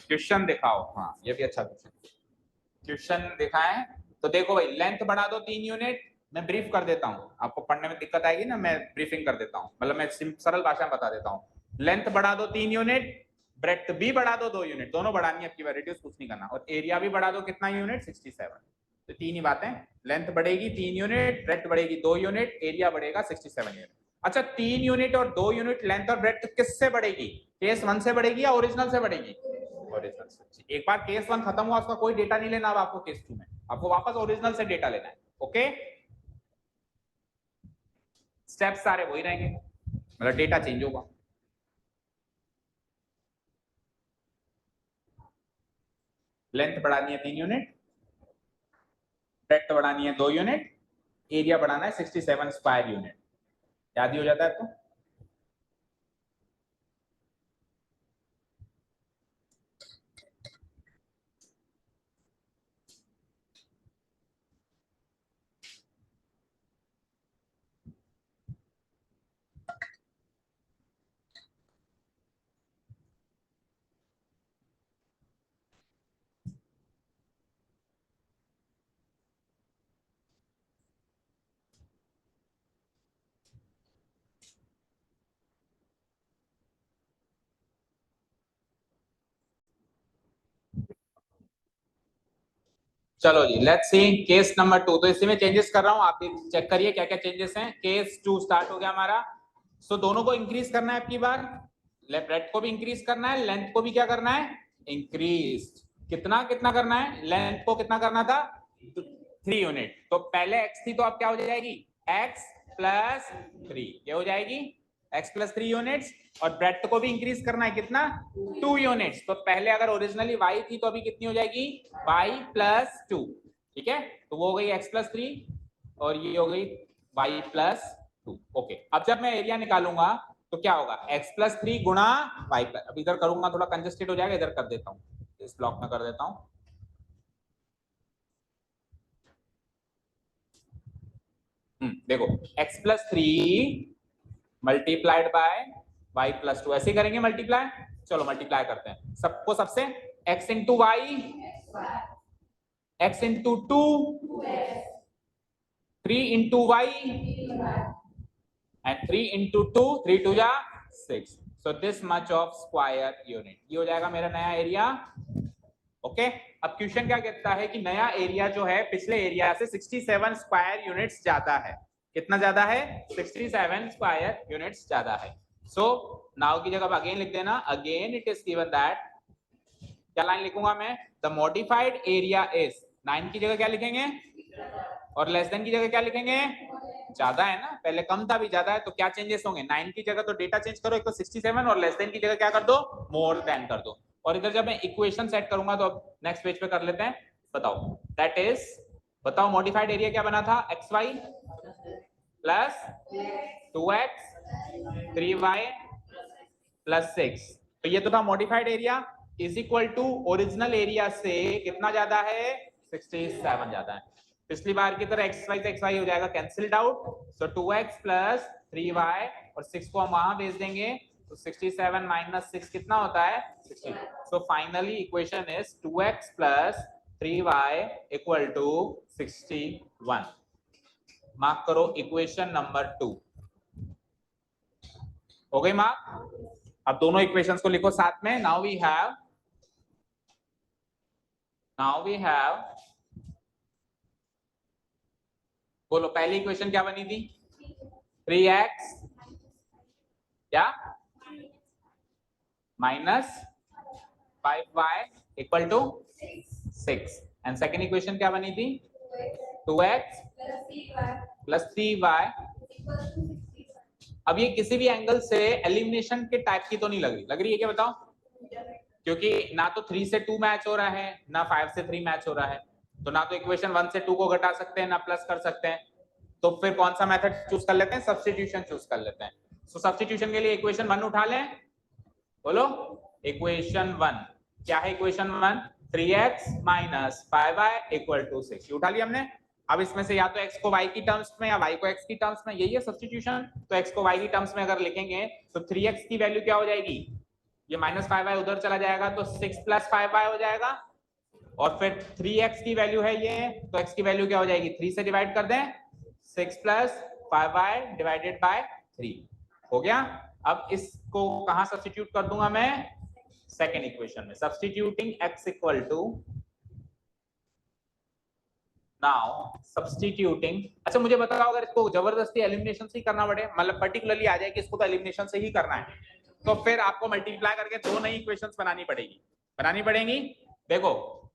क्वेश्चन दिखाओ। हाँ ये भी अच्छा क्वेश्चन दिखाएं। तो देखो भाई, लेंथ बढ़ा दो 3 यूनिट, मैं ब्रीफ कर देता हूं, आपको पढ़ने में दिक्कत आएगी ना, मैं ब्रीफिंग कर देता हूं, मतलब मैं सरल भाषा में बता देता हूं। लेंथ बढ़ा दो 3 यूनिट, ब्रेड्थ भी बढ़ा दो 2 यूनिट, दोनों बढ़ानी है आपकी बार, रिड्यूस कुछ नहीं करना, और एरिया भी बढ़ा दो कितना यूनिट, 67। तो तीन ही बातें, लेंथ बढ़ेगी 3 यूनिट, ब्रेड्थ बढ़ेगी 2 यूनिट, एरिया बढ़ेगा 67 यूनिट। अच्छा 3 यूनिट और 2 यूनिट लेंथ और ब्रेड्थ किससे बढ़ेगी, केस 1 से बढ़ेगी या ओरिजिनल से बढ़ेगी, ओरिजिनल से। एक बार केस 1 खत्म हुआ, उसका कोई डेटा नहीं लेना अब आपको केस 2 में, आपको वापस ओरिजिनल से डेटा लेना है। ओके, स्टेप्स सारे वही रहेंगे, मतलब डेटा चेंज होगा। लेंथ बढ़ानी है 3 यूनिट, ब्रेड्थ बढ़ानी है 2 यूनिट, एरिया बढ़ाना है 67 स्क्वायर यूनिट। याद ही हो जाता है आपको। चलो जी, लेट्स सी केस नंबर 2। तो इसी में चेंजेस कर रहा हूं, आप भी चेक करिए क्या क्या चेंजेस हैं। केस 2 स्टार्ट हो गया हमारा। सो दोनों को इंक्रीज करना है आपकी बार, ब्रेड्थ को भी इंक्रीज करना है, लेंथ को भी क्या करना है, इंक्रीज। कितना कितना करना है, लेंथ को कितना करना था, 3 यूनिट, तो पहले x थी तो अब क्या हो जाएगी, x प्लस 3, ये हो जाएगी x प्लस 3 यूनिट्स, और ब्रेड्थ को भी इंक्रीज करना है कितना, 2 यूनिट्स, तो पहले अगर ओरिजिनली y थी तो अभी कितनी हो जाएगी, y प्लस 2, ठीक है, तो वो हो गई x प्लस 3 और ये हो गई y प्लस 2। ओके, अब जब मैं एरिया निकालूंगा तो क्या होगा, x प्लस 3 गुणा y प्लस, अब इधर करूंगा थोड़ा कंजेस्टेड हो जाएगा, इधर कर देता हूँ, इस ब्लॉक में कर देता हूँ। देखो x plus 3 multiplied by y plus 2, ऐसे करेंगे मल्टीप्लाई। चलो मल्टीप्लाई करते हैं सबको सबसे, x into y, x into 2, 3 into y, and 3 into 2, 3 2 जा 6, so this much of square unit, ये हो जाएगा मेरा नया एरिया। ओके, अब क्वेश्चन क्या कहता है कि नया एरिया जो है पिछले एरिया से 67 स्क्वायर यूनिट्स ज्यादा है। कितना ज्यादा है, 67 स्क्वायर यूनिट्स ज्यादा है। सो नाउ की जगह अगेन लिख देना, again it is given that, क्या लाइन लिखूंगा मैं, द मॉडिफाइड एरिया इज, 9 की जगह क्या लिखेंगे, और लेस देन की जगह क्या लिखेंगे, ज्यादा है ना, पहले कम था अभी ज्यादा है, तो क्या चेंजेस होंगे, 9 की जगह तो डेटा चेंज करो, एक तो 67, और लेस देन की जगह क्या कर दो, मोर देन कर दो। और इधर जब मैं इक्वेशन सेट करूंगा तो नेक्स्ट पेज पे कर लेते हैं, बताओ दैट इज, बताओ मॉडिफाइड एरिया क्या बना था, xy plus 2x 3y plus 6, तो ये तो था modified area, is equal to original area से कितना ज्यादा है, 67 ज्यादा है। पिछली बार की तरह x y से x y हो जाएगा कैंसिल्ड आउट, सो 2x प्लस 3y और 6 को हम वहां भेज देंगे तो 67 माइनस 6 कितना होता है 60। So finally equation is 2x plus 3y equal to 61। Mark करो इक्वेशन नंबर 2 हो गई मार्क। अब दोनों इक्वेशंस को लिखो साथ में। नाउ वी हैव बोलो पहली इक्वेशन क्या बनी थी 3x क्या minus 5y equal to 6 and second equation क्या बनी थी 2x प्लस 3y। अब ये किसी भी एंगल से एलिमिनेशन के टाइप की तो नहीं लग रही है क्या बताओ, क्योंकि ना तो 3 से 2 मैच हो रहा है ना 5 से 3 मैच हो रहा है, तो ना तो इक्वेशन 1 से 2 को घटा सकते हैं ना प्लस कर सकते हैं, तो फिर कौन सा मेथड चूज कर लेते हैं सब्स्टिट्यूशन चूज कर लेते हैं। सो सब्स्टिट्यूशन के लिए इक्वेशन 1 उठा लें, बोलो इक्वेशन 1 क्या है equation 1 3x minus 5y equal to 6 उठा लिया हमने। अब इसमें से या तो x को y की टर्म्स में या y को x की टर्म्स में, यही है सब्स्टिट्यूशन। तो x को y की टर्म्स में अगर लिखेंगे तो 3x की वैल्यू क्या हो जाएगी, ये माइनस 5y उधर चला जाएगा तो 6 प्लस 5y हो जाएगा, और फिर 3x की वैल्यू है ये तो x की वैल्यू क्या हो जाएगी 3 से डिवाइड कर दें 6 प्लस 5y डिवाइडेड बाय 3 हो गया। अब इसको कहां सब्स्टिट्यूट कर दूंगा मैं सेकेंड इक्वेशन में, substituting x equal to now substituting. अच्छा मुझे बताओ अगर इसको जबरदस्ती एलिमिनेशन से ही करना पड़े, मतलब पर्टिकुलरली आ जाए कि इसको तो एलिमिनेशन से ही करना है, तो फिर आपको मल्टीप्लाई करके दो नई इक्वेशंस बनानी पड़ेंगी। देखो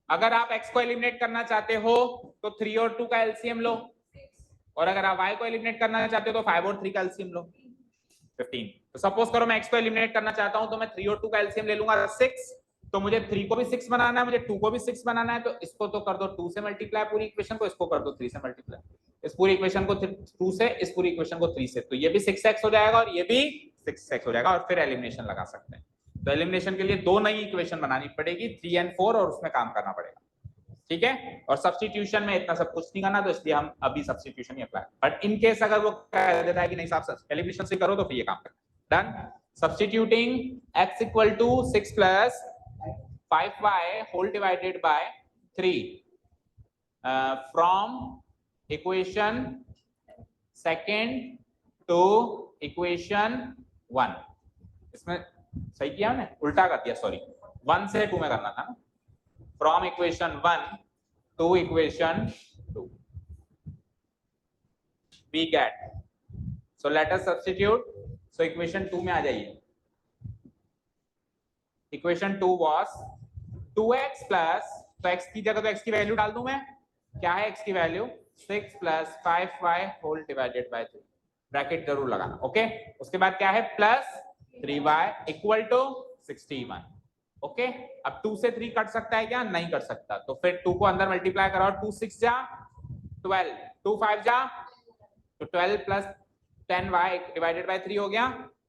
अगर आप x को एलिमिनेट करना चाहते हो तो 3 और 2 का एलसीएम लो, और अगर आप y को एलिमिनेट करना चाहते हो तो 5 और 3 का एलसीएम लो 15। तो सपोज करो मैं x को एलिमिनेट करना चाहता हूं तो मैं 3 और 2 का एलसीएम ले लूंगा 6, तो मुझे 3 को भी 6 बनाना है, मुझे 2 को भी 6 बनाना है, तो इसको तो कर दो 2 से मल्टीप्लाई पूरी इक्वेशन को, इसको कर दो 3 से मल्टीप्लाई, इस पूरी इक्वेशन को 2 से, इस पूरी इक्वेशन को 3 से, तो ये भी 6x हो जाएगा और ये भी 6x हो जाएगा, और फिर एलिमिनेशन लगा सकते हैं। तो एलिमिनेशन के लिए दो नई इक्वेशन बनानी पड़ेगी 3 और 4 और उसमें काम करना पड़ेगा, ठीक है। और सब्स्टिट्यूशन में इतना सब कुछ नहीं करना, तो इसलिए हम अभी substitution he apply, but in case अगर वो कह देता है कि नहीं साहब एलिमिनेशन से करो तो फिर ये काम करें। Done. Substituting x equal to 6 plus 5y whole divided by 3 from equation second to equation 1। इसमें सही किया हमने, उल्टा कर दिया, सॉरी 1 से 2 में करना था ना, from equation 1 to equation 2 we get, so let us substitute, so equation 2 में आ जाइए। इक्वेशन 2 was 2x प्लस, तो x की जगह तो x की वैल्यू डाल दूं मैं, क्या है x की value 6 plus 5y whole divided by 3, bracket जरूर लगाना, ओके। उसके बाद क्या है plus 3y equal to 61, okay. अब 2 से 3 कट सकता है क्या, नहीं कट सकता, तो फिर 2 को अंदर मल्टीप्लाई करो, 2 6 जा 12, 2 5 जा तो 12 प्लस 10y डिवाइडेड बाय 3 हो गया,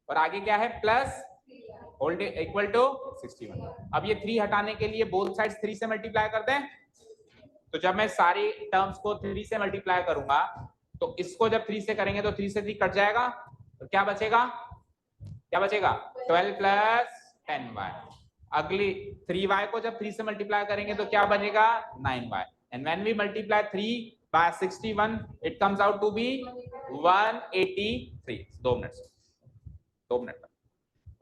और आगे क्या है प्लस होल इक्वल टू 61। अब ये 3 हटाने के लिए बोथ साइड्स 3 से मल्टीप्लाई कर दें, तो जब मैं सारी टर्म्स को 3 से मल्टीप्लाई करूंगा तो इसको जब 3 से करेंगे तो 3 से 3 कट जाएगा, तो क्या बचेगा 12 प्लस 10y, अगली 3y को जब 3 से मल्टीप्लाई करेंगे तो क्या बनेगा 9y, and when we multiply 3 by 61 it comes out to be 183। 2 minute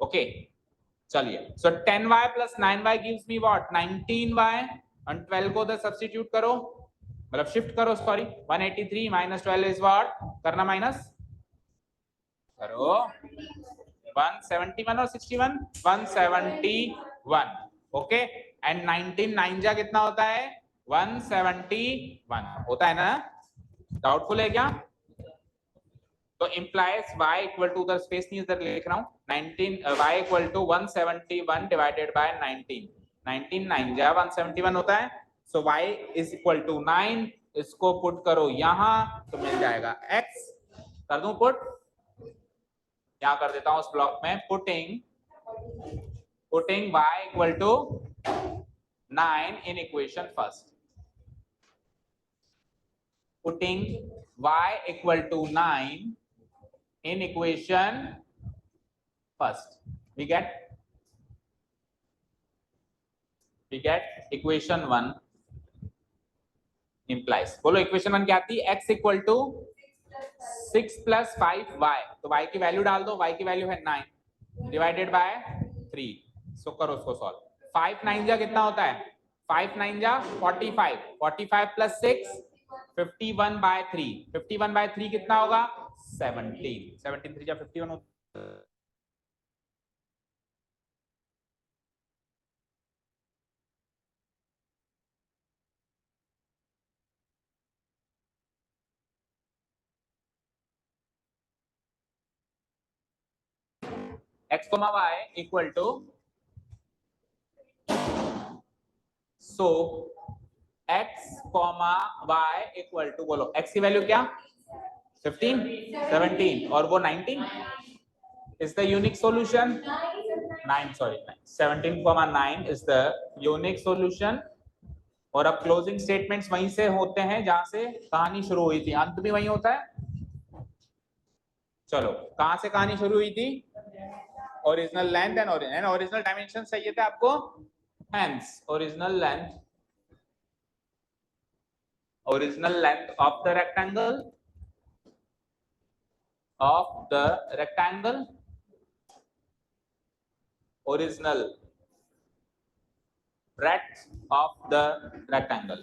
okay चलिए। सो 10y plus 9y gives me what 19y, and 12 को उधर सब्स्टिट्यूट करो, मतलब शिफ्ट करो, सॉरी 183 माइनस 12 इज व्हाट, करना माइनस करो 171 और 61 171, ओके। एंड 19 9 जा कितना होता है 171 होता है ना, डाउटफुल है क्या, तो implies y इक्वल टू, उधर स्पेस नहीं इधर लिख रहा हूं, 19 y equal to 171 divided by 19 9 जा 171 होता है, so y is equal to 9, इसको पुट करो यहां तो मिल जाएगा x, कर दूं पुट, क्या कर देता हूं उस ब्लॉक में, putting y equal to 9 in equation first, putting y equal to 9 in equation first, we get equation 1 implies, बोलो equation 1 क्या आती है, x equal to 6 plus 5y, तो y की वैल्यू डाल दो, y की वैल्यू है 9 डिवाइडेड बाय 3, सो करो उसको सॉल्व। 5 9 जा कितना होता है, 5 9 जा 45, 45 प्लस 6 51 बाय 3, 51 बाय 3 कितना होगा 17, 17 3 जा 51 होता है। x comma y equal to, so x comma y equal to, बोलो x की वैल्यू क्या 15 17 और वो 19 is the unique solution, 9 sorry 17 comma 9 is the unique solution। और अब क्लोजिंग स्टेटमेंट्स वहीं से होते हैं जहां से कहानी शुरू हुई थी, अंत भी वहीं होता है। चलो कहां से कहानी शुरू हुई थी, original length and original dimension चाहिए थे आपको, hence original length of the rectangle, original breadth of the rectangle।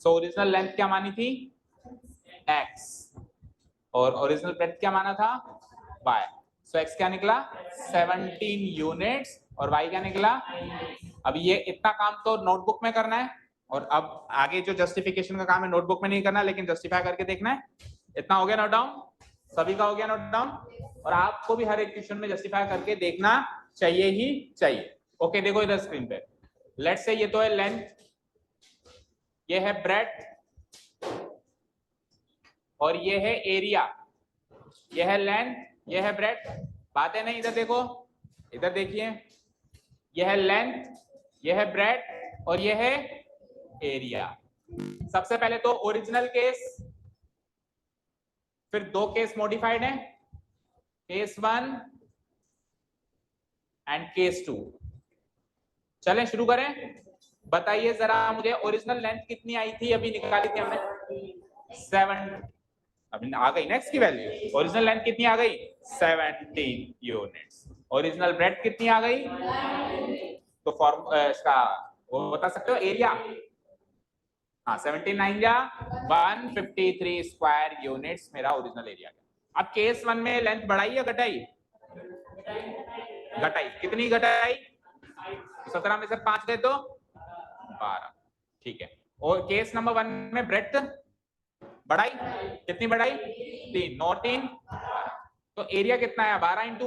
so original length क्या मानी थी x और ओरिजिनल ब्रेड्थ क्या माना था y। सो x क्या निकला 17 यूनिट्स और y क्या निकला। अब ये इतना काम तो नोटबुक में करना है, और अब आगे जो जस्टिफिकेशन का काम है नोटबुक में नहीं करना, लेकिन जस्टिफाई करके देखना है। इतना हो गया नोट डाउन, सभी का हो गया नोट डाउन, और आपको भी हर एक क्वेश्चन में जस्टिफाई करके देखना चाहिए ही चाहिए। ओके देखो इधर स्क्रीन पे, लेट्स से ये तो है लेंथ, ये है ब्रेड्थ और ये है एरिया, ये है लेंथ, ये है ब्रेड्थ, बात है नहीं। इधर देखो, इधर देखिए, ये है लेंथ, ये है ब्रेड्थ और ये है एरिया। सबसे पहले तो ओरिजिनल केस, फिर दो केस मॉडिफाइड है, केस 1 एंड केस 2। चलें शुरू करें, बताइए जरा मुझे ओरिजिनल लेंथ कितनी आई थी, अभी निकाली थी हमने 7, अभी आ गई नेक्स्ट की वैल्यू। ओरिजिनल लेंथ कितनी आ गई 17 यूनिट्स, ओरिजिनल ब्रेड्थ कितनी आ गई, तो फॉर्म इसका वो बता सकते हो एरिया, हाँ 17 9 जा 153 स्क्वायर यूनिट्स मेरा ओरिजिनल एरिया। अब केस 1 में लेंथ बढ़ाई या घटाई, घटाई, कितनी घटाई 17 में से 5 गए तो 12, ठीक है। और केस नंबर 1 में ब्रेड्थ बढ़ाई, कितनी बढ़ाई 3, 9 3 तो एरिया कितना है 12 इंटू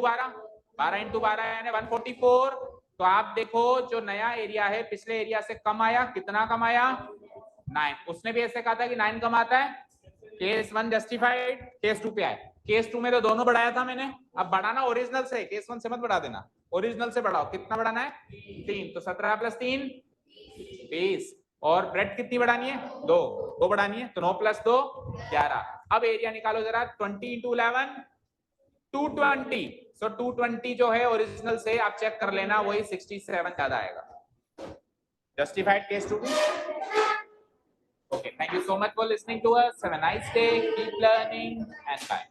12 यानी 144। तो आप देखो जो नया एरिया है पिछले एरिया से कम आया, कितना कम आया 9। उसने भी ऐसे कहा था कि 9 कम आता है, केस 1 जस्टिफाइड, केस 2 पे आए। केस 2 में तो दोनों बढ़ाया था मैंने, अब बढ़ाना ओरिजिनल से, केस 1 से मत बढ़ा देना, ओरिजिनल से बढ़ाओ। कितना बढ़ाना है 3, तो 17 प्लस 3 20, और ब्रेड कितनी बढ़ानी है 2 बढ़ानी है, तो 9 प्लस 2 11। अब एरिया निकालो जरा, 20 इंटू 11 220, सो 220 जो है ओरिजिनल से आप चेक कर लेना, वही 67 ज्यादा आएगा। Justified case 2। Okay, thank you so much for listening to us. Have a nice day. Keep learning and bye.